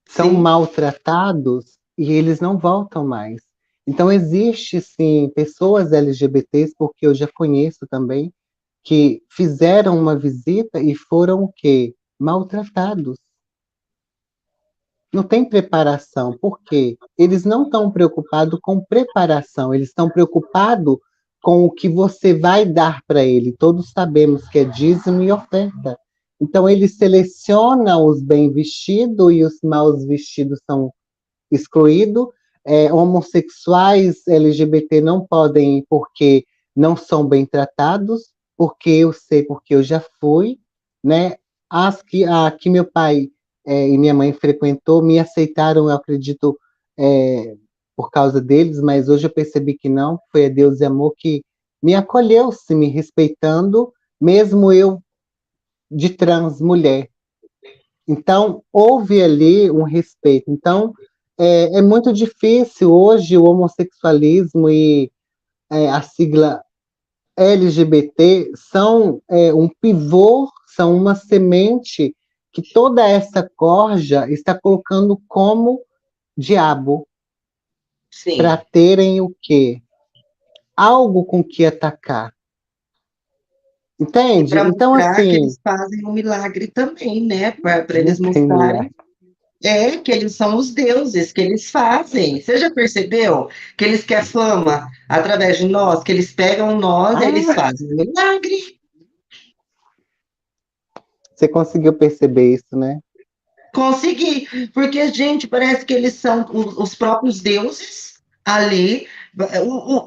são sim. maltratados e eles não voltam mais. Então existe sim pessoas LGBTs, porque eu já conheço também, que fizeram uma visita e foram o quê? Maltratados. Não tem preparação. Por quê? Eles não estão preocupados com preparação, eles estão preocupados com o que você vai dar para ele. Todos sabemos que é dízimo e oferta. Então, ele seleciona os bem vestidos e os mal vestidos são excluídos. Homossexuais LGBT não podem ir porque não são bem tratados, porque eu sei, porque eu já fui, né? Aqui meu pai e minha mãe frequentou, me aceitaram, eu acredito, por causa deles, mas hoje eu percebi que não, foi a Deus e amor que me acolheu, se me respeitando, mesmo eu de trans mulher. Então, houve ali um respeito. Então, é muito difícil hoje o homossexualismo e a sigla LGBT são um pivô, são uma semente que toda essa corja está colocando como diabo para Sim. terem o quê? Algo com que atacar. E Entende? para Então, mostrar que assim, eles fazem um milagre também, né? Para não eles tem mostrarem milagre. que eles são os deuses, que eles fazem. Você já percebeu que eles querem fama através de nós, que eles pegam nós e eles Ah, fazem um milagre? você conseguiu perceber isso, né? Consegui, porque, gente, parece que eles são os próprios deuses ali,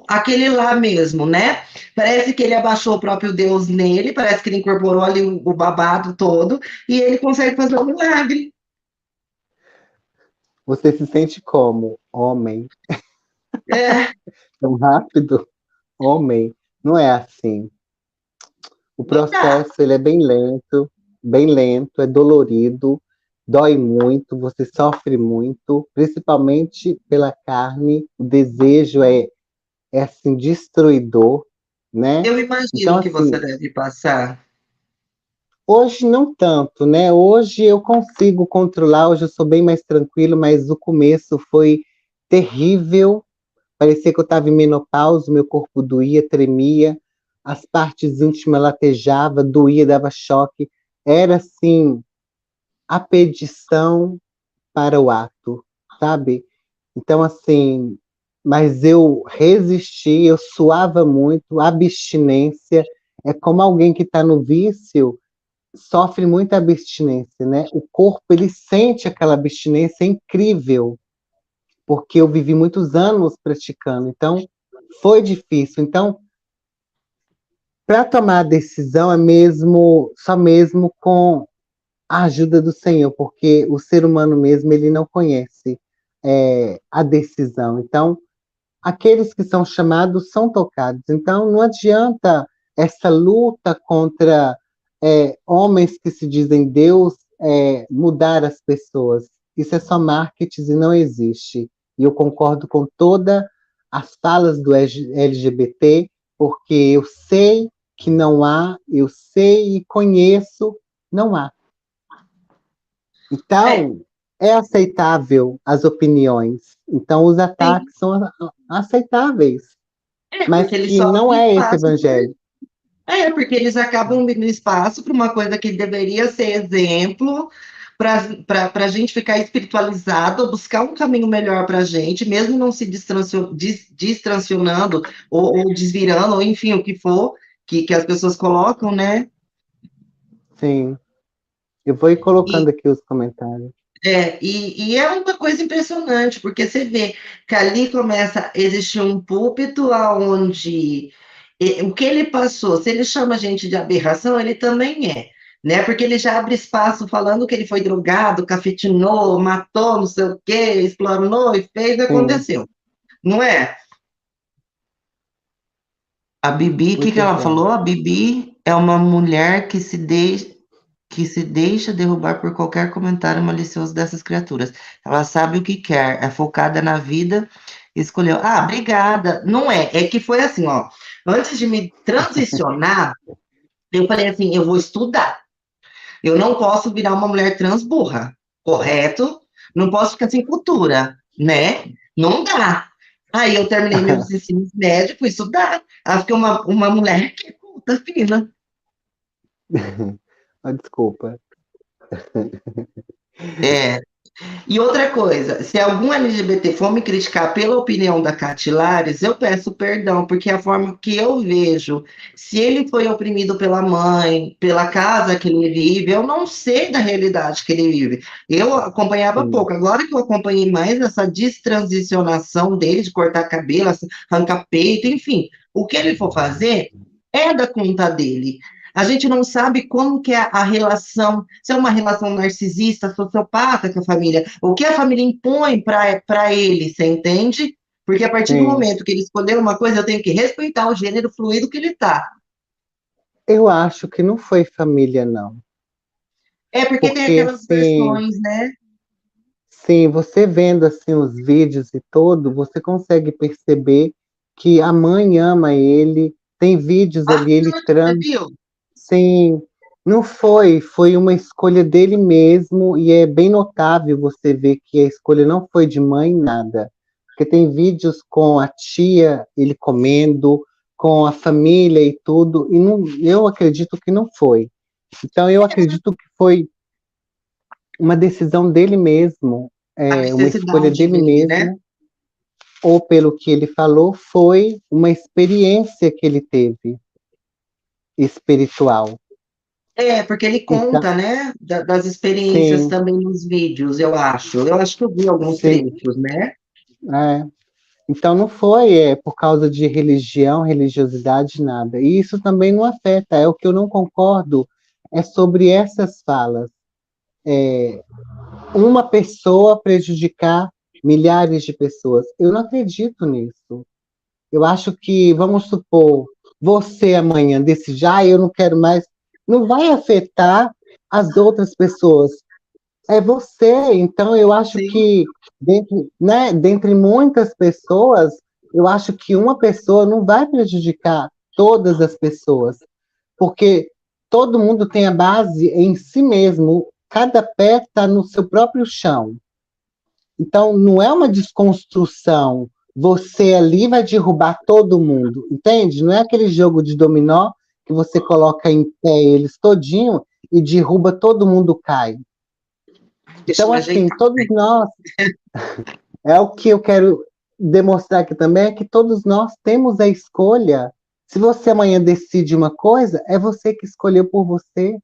aquele lá mesmo, né? Parece que ele abaixou o próprio Deus nele, parece que ele incorporou ali o babado todo, e ele consegue fazer um milagre. Você se sente como? Homem? É, Tão rápido? Homem? Não é assim. O não dá. processo ele é bem lento, é dolorido, dói muito, você sofre muito, principalmente pela carne, o desejo é assim, destruidor, né? Eu Então, imagino que você assim, deve passar. hoje não tanto, né? Hoje eu consigo controlar, hoje eu sou bem mais tranquilo, mas o começo foi terrível. Parecia que eu estava em menopausa, meu corpo doía, tremia, as partes íntimas latejava, doía, dava choque. Era assim, a pedição para o ato, sabe? Então, assim, mas eu resisti, eu suava muito, abstinência. É como alguém que está no vício sofre muita abstinência, né? O corpo ele sente aquela abstinência incrível, porque eu vivi muitos anos praticando, então foi difícil. Então, para tomar a decisão é mesmo só mesmo com a ajuda do Senhor, porque o ser humano mesmo ele não conhece a decisão. Então, aqueles que são chamados são tocados. Então, não adianta essa luta contra homens que se dizem Deus mudar as pessoas. Isso é só marketing e não existe. E eu concordo com todas as falas do LGBT, porque eu sei que não há, eu sei e conheço, não há. É, Então, é aceitável as opiniões. Então, os sim. ataques são aceitáveis, mas Porque eles que só não abrem é esse espaço evangelho. porque eles acabam abrindo espaço para uma coisa que deveria ser exemplo para a gente ficar espiritualizado, buscar um caminho melhor para a gente, mesmo não se distrancionando ou desvirando, ou enfim, o que for que as pessoas colocam, né? Sim. Eu vou ir colocando E, aqui os comentários. e é uma coisa impressionante, porque você vê que ali começa a existir um púlpito onde o que ele passou, se ele chama a gente de aberração, ele também é, né? Porque ele já abre espaço falando que ele foi drogado, cafetinou, matou, não sei o quê, explanou e fez e Sim, aconteceu, não é? A Bibi, o que que muito ela bem. falou? A Bibi é uma mulher que se deixa derrubar por qualquer comentário malicioso dessas criaturas. Ela sabe o que quer, é focada na vida, escolheu. Ah, obrigada. Não é, é que foi assim, ó. Antes de me transicionar, eu falei assim, eu vou estudar. Eu não posso virar uma mulher trans burra, correto? Não posso ficar sem cultura, né? Não dá. Aí eu terminei meus ensinos médios, fui estudar. Aí fiquei uma mulher que é culta, fina. Ah, desculpa. É, e outra coisa, se algum LGBT for me criticar pela opinião da Catilares, eu peço perdão, porque é a forma que eu vejo, se ele foi oprimido pela mãe, pela casa que ele vive, eu não sei da realidade que ele vive. Eu acompanhava Sim, pouco, agora que eu acompanhei mais essa destransicionação dele, de cortar cabelo, arrancar peito, enfim, o que ele for fazer é da conta dele. A gente não sabe como que é a relação, se é uma relação narcisista, sociopata com a família, o que a família impõe para ele, você entende? Porque a partir do sim. momento que ele escolher uma coisa, eu tenho que respeitar o gênero fluido que ele está. Eu acho que não foi família, não. É porque tem Porque, aquelas assim, versões, né? sim, você vendo assim os vídeos e tudo, você consegue perceber que a mãe ama ele. Tem vídeos Ah, ali, ele você trans. viu? Sim, não foi, foi uma escolha dele mesmo, e é bem notável você ver que a escolha não foi de mãe, nada. Porque tem vídeos com a tia, ele comendo, com a família e tudo, e não, eu acredito que não foi. Então, eu acredito que foi uma decisão dele mesmo, A uma escolha necessidade dele dele, né? mesmo, ou pelo que ele falou, foi uma experiência que ele teve, espiritual. É, porque ele Então, conta, né, das experiências sim, também nos vídeos, eu acho. Eu acho que eu vi alguns sim, trechos, né? é. Então não foi por causa de religião, religiosidade, nada. E isso também não afeta. É o que eu não concordo é sobre essas falas. uma pessoa prejudicar milhares de pessoas. Eu não acredito nisso. Eu acho que, vamos supor, você amanhã decide, eu não quero mais, não vai afetar as outras pessoas. É você. Então, eu acho Sim. que, dentre muitas pessoas, eu acho que uma pessoa não vai prejudicar todas as pessoas, porque todo mundo tem a base em si mesmo, cada pé está no seu próprio chão. Então, não é uma desconstrução. Você ali vai derrubar todo mundo, entende? Não é aquele jogo de dominó que você coloca em pé eles todinho e derruba, todo mundo cai. Deixa Então, eu assim, ajeitar. todos nós, é o que eu quero demonstrar aqui também, é que todos nós temos a escolha. Se você amanhã decide uma coisa, é você que escolheu por você,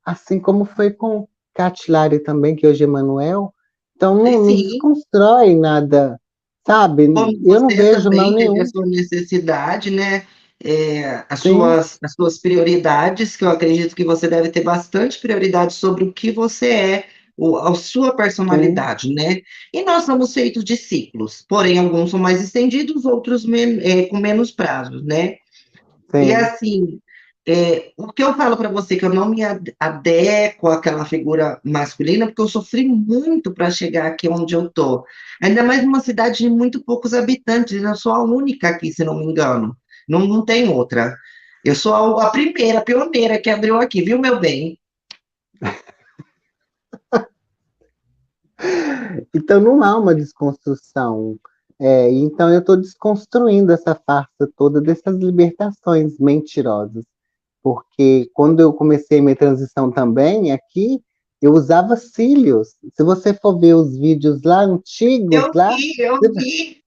assim como foi com Catilari também, que hoje é Manuel. Então, não Sim, desconstrói nada, sabe? como Eu não você vejo mal também teve a nenhum. sua necessidade, né? As Sim, suas prioridades, que eu acredito que você deve ter bastante prioridade sobre o que você é, a sua sim, personalidade, né? E nós somos feitos de ciclos, porém alguns são mais estendidos, outros com menos prazos, né? E sim. assim, o que eu falo para você, que eu não me adequo àquela figura masculina, porque eu sofri muito para chegar aqui onde eu tô. Ainda mais numa cidade de muito poucos habitantes, eu sou a única aqui, se não me engano. Não tem outra. Eu sou a primeira, a pioneira que abriu aqui, viu, meu bem? Então, não há uma desconstrução. Então, eu estou desconstruindo essa farsa toda dessas libertações mentirosas. Porque quando eu comecei minha transição também aqui, eu usava cílios. Se você for ver os vídeos lá antigos, lá, Eu vi.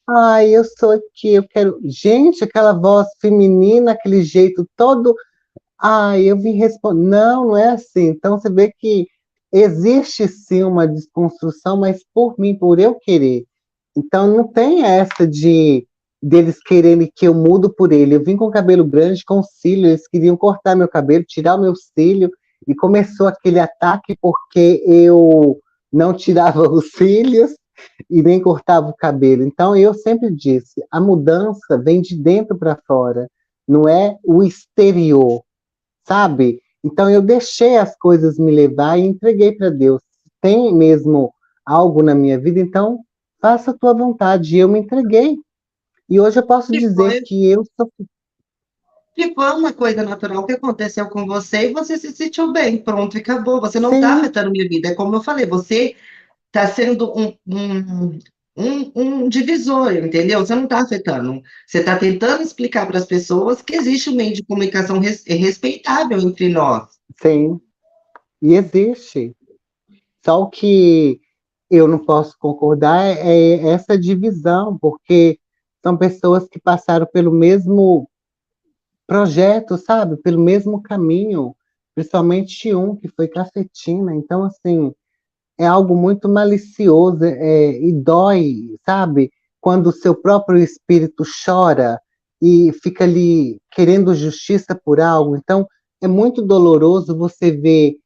ai, eu sou aqui, eu quero. Gente, aquela voz feminina, aquele jeito todo. Ai, eu vim responder. Não, não é assim. Então você vê que existe sim uma desconstrução, mas por mim, por eu querer. Então não tem essa de deles quererem que eu mudo por ele. Eu vim com cabelo grande, com cílio, eles queriam cortar meu cabelo, tirar o meu cílio, e começou aquele ataque porque eu não tirava os cílios e nem cortava o cabelo. Então eu sempre disse, a mudança vem de dentro para fora, não é o exterior, sabe? Então eu deixei as coisas me levar e entreguei para Deus. Tem mesmo algo na minha vida, então faça a tua vontade. E eu me entreguei. E hoje eu posso Que dizer foi, que eu sou. que foi uma coisa natural que aconteceu com você e você se sentiu bem, pronto, e acabou. Você não está Sim, afetando minha vida. É como eu falei, você está sendo um divisor, entendeu? Você não está afetando. Você está tentando explicar para as pessoas que existe um meio de comunicação respeitável entre nós. sim. E existe. Só o que eu não posso concordar é essa divisão, porque são pessoas que passaram pelo mesmo projeto, sabe? Pelo mesmo caminho. Principalmente um que foi cafetina. Então, assim, é algo muito malicioso, e dói, sabe? Quando o seu próprio espírito chora e fica ali querendo justiça por algo. Então, é muito doloroso você ver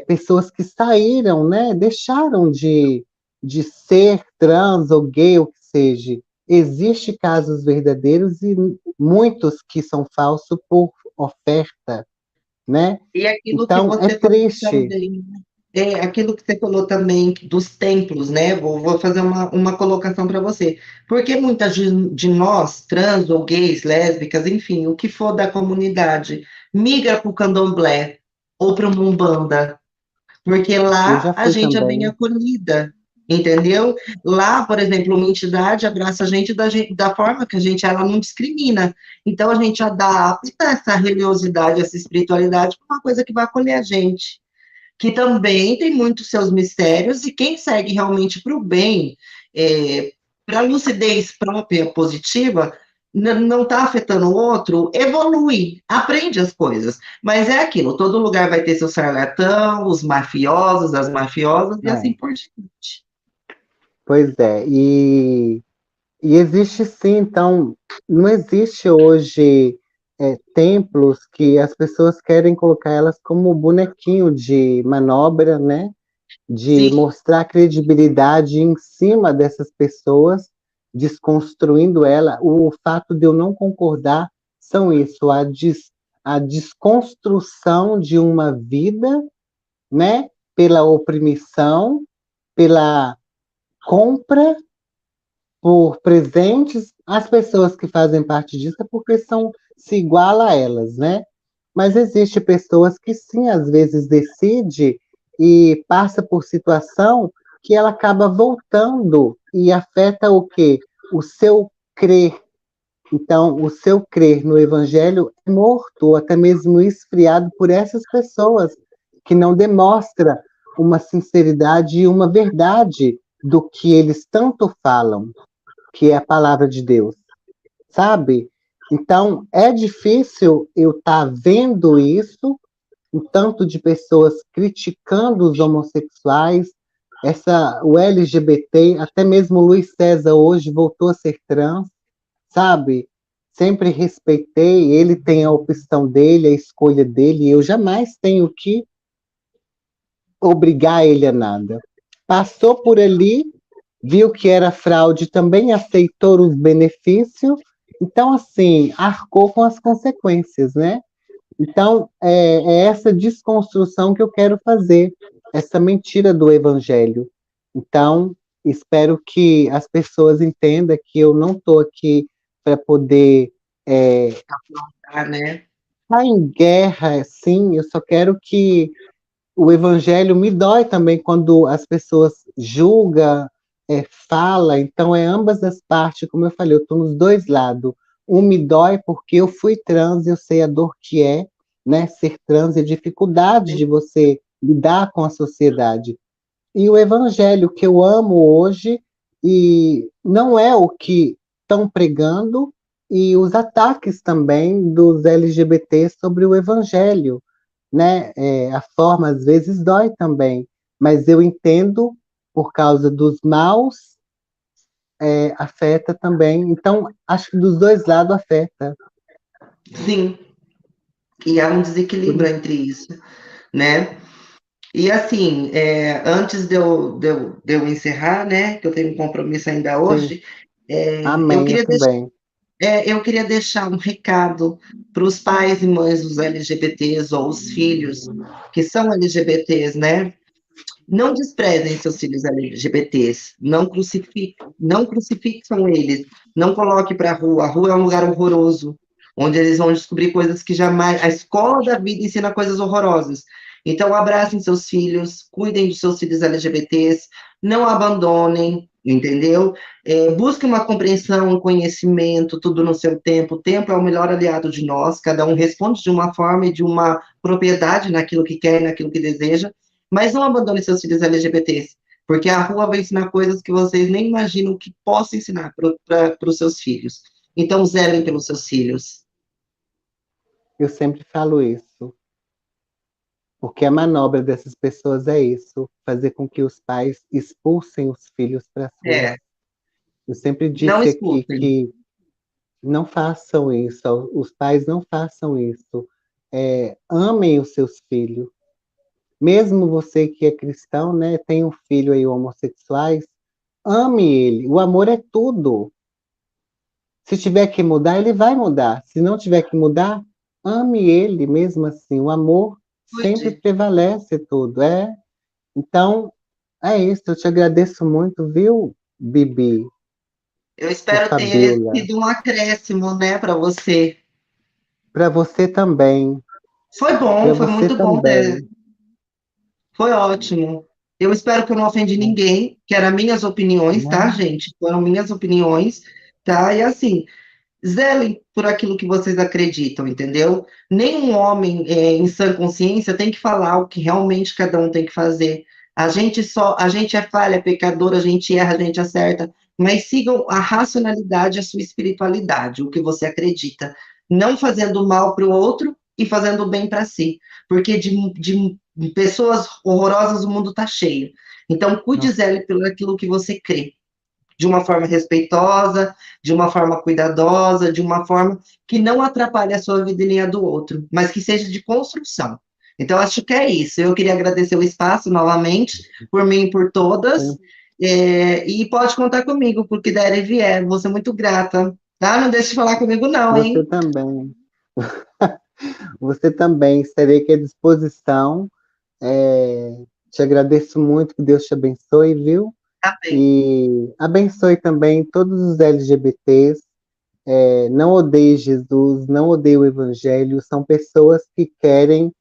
pessoas que saíram, né? Deixaram de ser trans ou gay, ou que seja. Existem casos verdadeiros e muitos que são falsos por oferta, né? E aquilo que Então, é você falou triste. também, aquilo que você falou também dos templos, né? Vou fazer uma colocação para você. Porque muitas de nós, trans ou gays, lésbicas, enfim, o que for da comunidade, migra para o candomblé ou para o umbanda, porque Eu lá já a fui gente é bem também. acolhida, entendeu? Lá, por exemplo, uma entidade abraça a gente da forma que a gente, ela não discrimina. Então, a gente adapta essa religiosidade, essa espiritualidade para uma coisa que vai acolher a gente, que também tem muitos seus mistérios, e quem segue realmente para o bem, para a lucidez própria positiva, não está afetando o outro, evolui, aprende as coisas. Mas é aquilo, todo lugar vai ter seu charlatão, os mafiosos, as mafiosas, e assim É, por diante. pois é. E existe sim, então, não existe hoje templos que as pessoas querem colocar elas como bonequinho de manobra, né? de Sim, mostrar credibilidade em cima dessas pessoas, desconstruindo ela. O fato de eu não concordar são isso, a desconstrução de uma vida, né, pela opressão, pela compra por presentes. As pessoas que fazem parte disso é porque se iguala a elas, né? Mas existe pessoas que sim, às vezes decide e passa por situação que ela acaba voltando e afeta o quê? O seu crer. Então, o seu crer no evangelho é morto, ou até mesmo esfriado por essas pessoas que não demonstra uma sinceridade e uma verdade do que eles tanto falam, que é a palavra de Deus, sabe? Então, é difícil eu estar vendo isso, um tanto de pessoas criticando os homossexuais, o LGBT, até mesmo o Luiz César hoje voltou a ser trans, sabe? Sempre respeitei, ele tem a opção dele, a escolha dele, e eu jamais tenho que obrigar ele a nada. Passou por ali, viu que era fraude, também aceitou os benefícios, então, assim, arcou com as consequências, né? Então, é essa desconstrução que eu quero fazer, essa mentira do evangelho. Então, espero que as pessoas entendam que eu não estou aqui para poder tá, né? estar em guerra, sim, eu só quero que o evangelho me dói também quando as pessoas julgam, fala, então é ambas as partes, como eu falei, eu estou nos dois lados. Um me dói porque eu fui trans, eu sei a dor que é, né, ser trans e a dificuldade de você lidar com a sociedade. E o evangelho que eu amo hoje, e não é o que estão pregando, e os ataques também dos LGBT sobre o evangelho, né? A forma às vezes dói também, mas eu entendo por causa dos maus, afeta também. Então, acho que dos dois lados afeta. Sim. E há um desequilíbrio Por entre isso, né? E assim, antes de eu encerrar, né, que eu tenho um compromisso ainda sim, hoje, eu amém, eu queria também. eu queria deixar um recado para os pais e mães dos LGBTs ou os filhos que são LGBTs, né? Não desprezem seus filhos LGBTs, não crucifiquem eles, não coloque para a rua é um lugar horroroso, onde eles vão descobrir coisas que jamais, a escola da vida ensina coisas horrorosas. Então, abracem seus filhos, cuidem dos seus filhos LGBTs, não abandonem, entendeu? Busquem uma compreensão, um conhecimento, tudo no seu tempo. O tempo é o melhor aliado de nós, cada um responde de uma forma e de uma propriedade naquilo que quer, naquilo que deseja, mas não abandone seus filhos LGBTs, porque a rua vai ensinar coisas que vocês nem imaginam que possa ensinar para os seus filhos. Então, zelem pelos seus filhos. Eu sempre falo isso, porque a manobra dessas pessoas é isso, fazer com que os pais expulsem os filhos para as ruas. É, Eu sempre não disse aqui escutem. que não façam isso, os pais não façam isso. Amem os seus filhos. Mesmo você que é cristão, né, tem um filho aí homossexuais, ame ele. O amor é tudo. Se tiver que mudar, ele vai mudar. Se não tiver que mudar, ame ele mesmo assim. O amor sempre Cuide. prevalece tudo, é? Então, é isso. Eu te agradeço muito, viu, Bibi, Eu ou espero ter Fabiola? sido um acréscimo, né, para você. Para você também. Foi bom, Para foi você muito bom ter. também. Foi ótimo. Eu espero que eu não ofendi ninguém, que eram minhas opiniões, tá, Não, gente? Foram minhas opiniões, tá? E assim, zelem por aquilo que vocês acreditam, entendeu? Nenhum homem em sã consciência tem que falar o que realmente cada um tem que fazer. A gente é falha, é pecador, a gente erra, a gente acerta, mas sigam a racionalidade, a sua espiritualidade, o que você acredita, não fazendo mal para o outro e fazendo bem para si, porque de pessoas horrorosas o mundo está cheio. Então, cuide, não. zele pelo aquilo que você crê de uma forma respeitosa, de uma forma cuidadosa, de uma forma que não atrapalhe a sua vida nem a do outro, mas que seja de construção. Então, acho que é isso. Eu queria agradecer o espaço novamente, por mim e por todas. E pode contar comigo, porque der e vier. Vou ser muito grata. Tá? Não deixe de falar comigo, não, Você hein? também. Você também. Estarei aqui à disposição. Te agradeço muito, que Deus te abençoe, viu? Tá bem. E abençoe também todos os LGBTs. Não odeie Jesus, não odeie o Evangelho. São pessoas que querem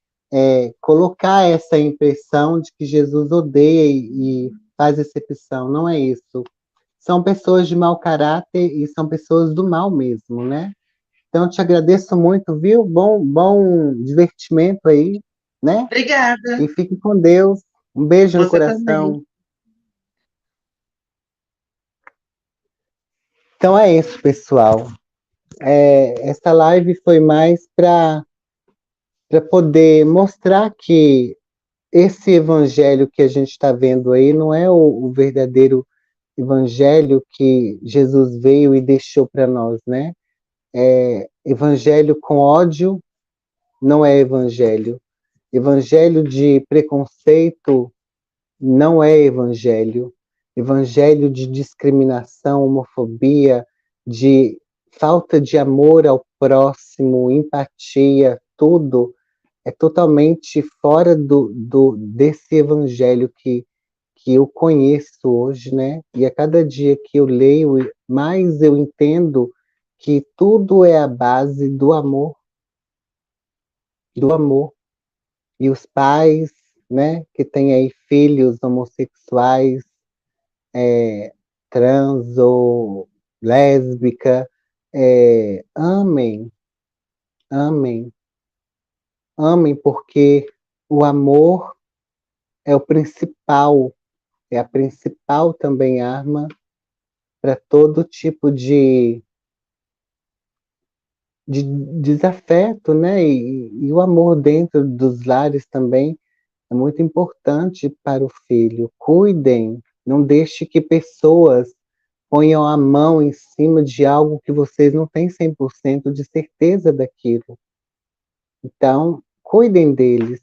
colocar essa impressão de que Jesus odeia e faz exceção. Não é isso. São pessoas de mau caráter e são pessoas do mal mesmo, né? Então, te agradeço muito, viu? Bom divertimento aí, né? Obrigada. E fique com Deus. Um beijo no Você também. coração. Então é isso, pessoal. Essa live foi mais para poder mostrar que esse evangelho que a gente está vendo aí não é o verdadeiro evangelho que Jesus veio e deixou para nós, né? Evangelho com ódio não é evangelho. Evangelho de preconceito não é evangelho. Evangelho de discriminação, homofobia, de falta de amor ao próximo, empatia, tudo é totalmente fora desse evangelho que eu conheço hoje, né? E a cada dia que eu leio, mais eu entendo que tudo é a base do amor. E os pais, né, que têm aí filhos homossexuais, trans ou lésbica, amem, amem, amem, porque o amor é o principal, é a principal também arma para todo tipo de desafeto, né? E o amor dentro dos lares também é muito importante para o filho. Cuidem, não deixe que pessoas ponham a mão em cima de algo que vocês não têm 100% de certeza daquilo. Então, cuidem deles.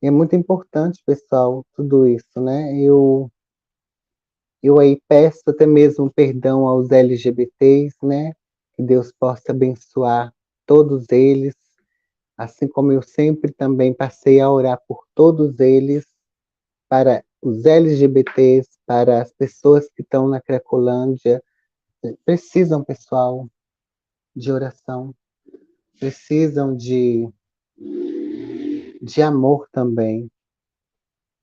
É muito importante, pessoal, tudo isso, né? Eu aí peço até mesmo perdão aos LGBTs, né? Que Deus possa abençoar todos eles, assim como eu sempre também passei a orar por todos eles, para os LGBTs, para as pessoas que estão na Cracolândia. Precisam, pessoal, de oração, precisam de amor também.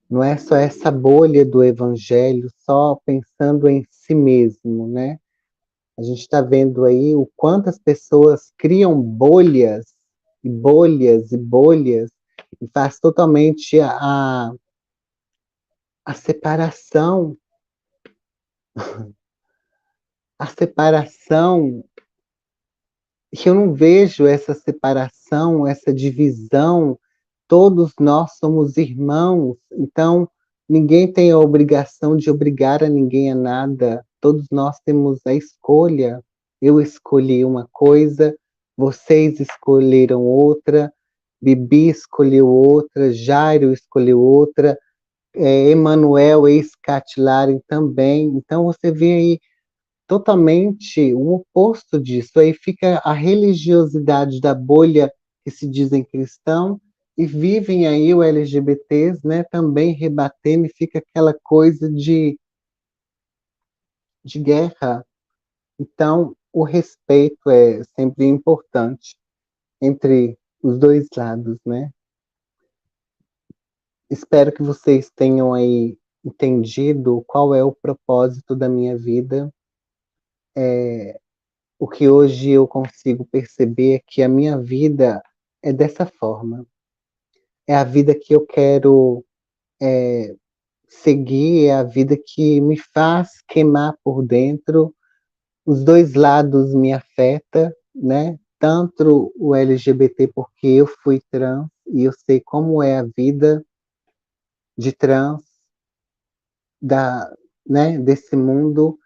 Não é só essa bolha do evangelho, só pensando em si mesmo, né? A gente está vendo aí o quanto as pessoas criam bolhas e bolhas e bolhas e faz totalmente a separação, a separação, que eu não vejo essa separação, essa divisão. Todos nós somos irmãos, então ninguém tem a obrigação de obrigar a ninguém a nada. Todos nós temos a escolha. Eu escolhi uma coisa, vocês escolheram outra, Bibi escolheu outra, Jairo escolheu outra, Emanuel ex-Catilaren também. Então você vê aí totalmente o oposto disso. Aí fica a religiosidade da bolha que se dizem cristão e vivem aí o LGBTs, né, também rebatendo e fica aquela coisa de guerra. Então, o respeito é sempre importante entre os dois lados, né? Espero que vocês tenham aí entendido qual é o propósito da minha vida. O que hoje eu consigo perceber é que a minha vida é dessa forma. É a vida que eu quero seguir, é a vida que me faz queimar por dentro. Os dois lados me afetam, né? Tanto o LGBT, porque eu fui trans e eu sei como é a vida de trans, né, desse mundo,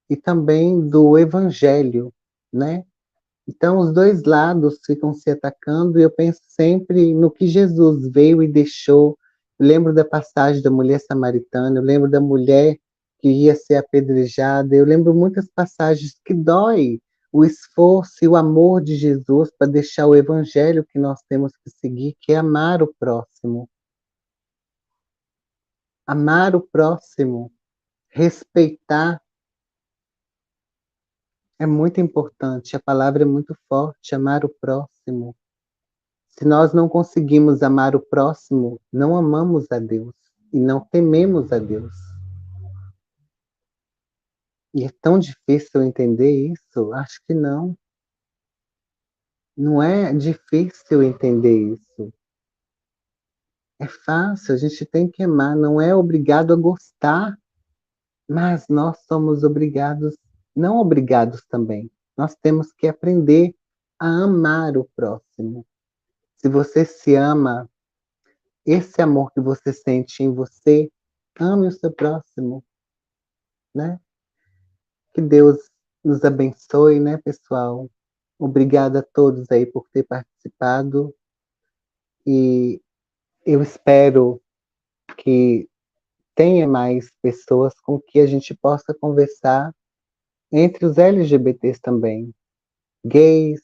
e também do evangelho, né? Então, os dois lados ficam se atacando e eu penso sempre no que Jesus veio e deixou. Eu lembro da passagem da mulher samaritana, eu lembro da mulher que ia ser apedrejada, eu lembro muitas passagens que dói o esforço e o amor de Jesus para deixar o evangelho que nós temos que seguir, que é amar o próximo. Amar o próximo, respeitar, é muito importante, a palavra é muito forte, amar o próximo. Se nós não conseguimos amar o próximo, não amamos a Deus e não tememos a Deus. E é tão difícil entender isso? Acho que não. Não é difícil entender isso. É fácil, a gente tem que amar, não é obrigado a gostar, mas nós somos obrigados, não obrigados também. Nós temos que aprender a amar o próximo. Se você se ama, esse amor que você sente em você, ame o seu próximo, né? Que Deus nos abençoe, né, pessoal? Obrigada a todos aí por ter participado e eu espero que tenha mais pessoas com que a gente possa conversar entre os LGBTs também, gays,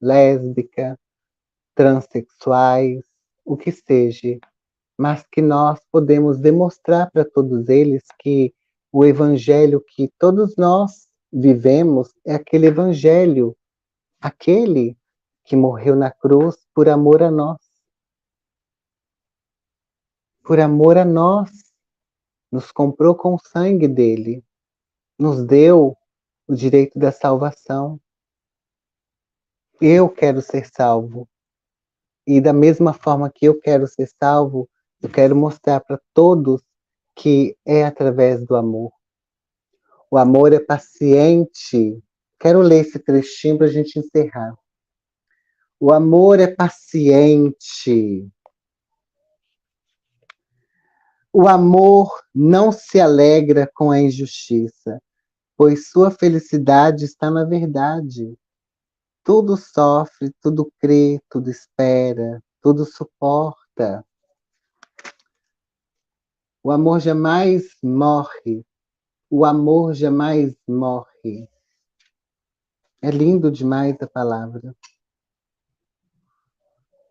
lésbica, transexuais, o que seja, mas que nós podemos demonstrar para todos eles que o evangelho que todos nós vivemos é aquele evangelho, aquele que morreu na cruz por amor a nós. Por amor a nós, nos comprou com o sangue dele, nos deu o direito da salvação. Eu quero ser salvo. E da mesma forma que eu quero ser salvo, eu quero mostrar para todos que é através do amor. O amor é paciente. Quero ler esse trechinho para a gente encerrar. O amor é paciente. O amor não se alegra com a injustiça, pois sua felicidade está na verdade. Tudo sofre, tudo crê, tudo espera, tudo suporta. O amor jamais morre. O amor jamais morre. É lindo demais a palavra.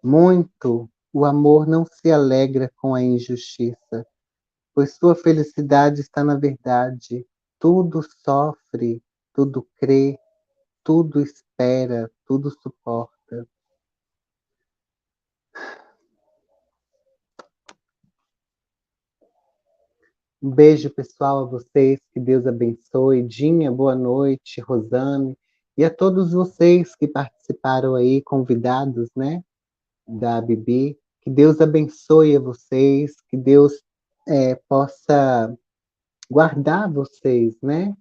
Muito. O amor não se alegra com a injustiça, pois sua felicidade está na verdade. Tudo sofre, tudo crê, tudo espera, tudo suporta. Um beijo, pessoal, a vocês, que Deus abençoe. Dinha, boa noite, Rosane, e a todos vocês que participaram aí, convidados, né, da Bibi. Que Deus abençoe a vocês, que Deus possa guardar vocês, né,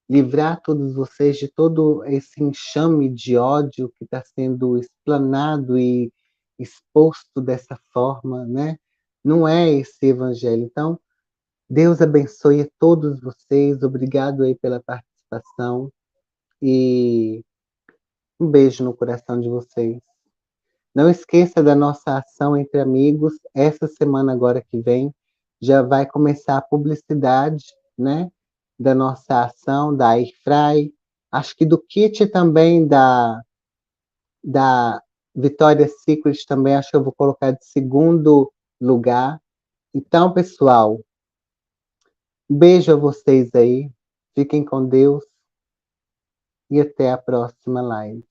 livrar todos vocês de todo esse enxame de ódio que está sendo explanado e exposto dessa forma, né? Não é esse evangelho. Então, Deus abençoe a todos vocês. Obrigado aí pela participação e um beijo no coração de vocês. Não esqueça da nossa ação entre amigos. Essa semana agora que vem já vai começar a publicidade, né, da nossa ação da Airfry. Acho que do kit também da Victoria's Secret também, acho que eu vou colocar de segundo lugar. Então, pessoal, beijo a vocês aí. Fiquem com Deus e até a próxima live.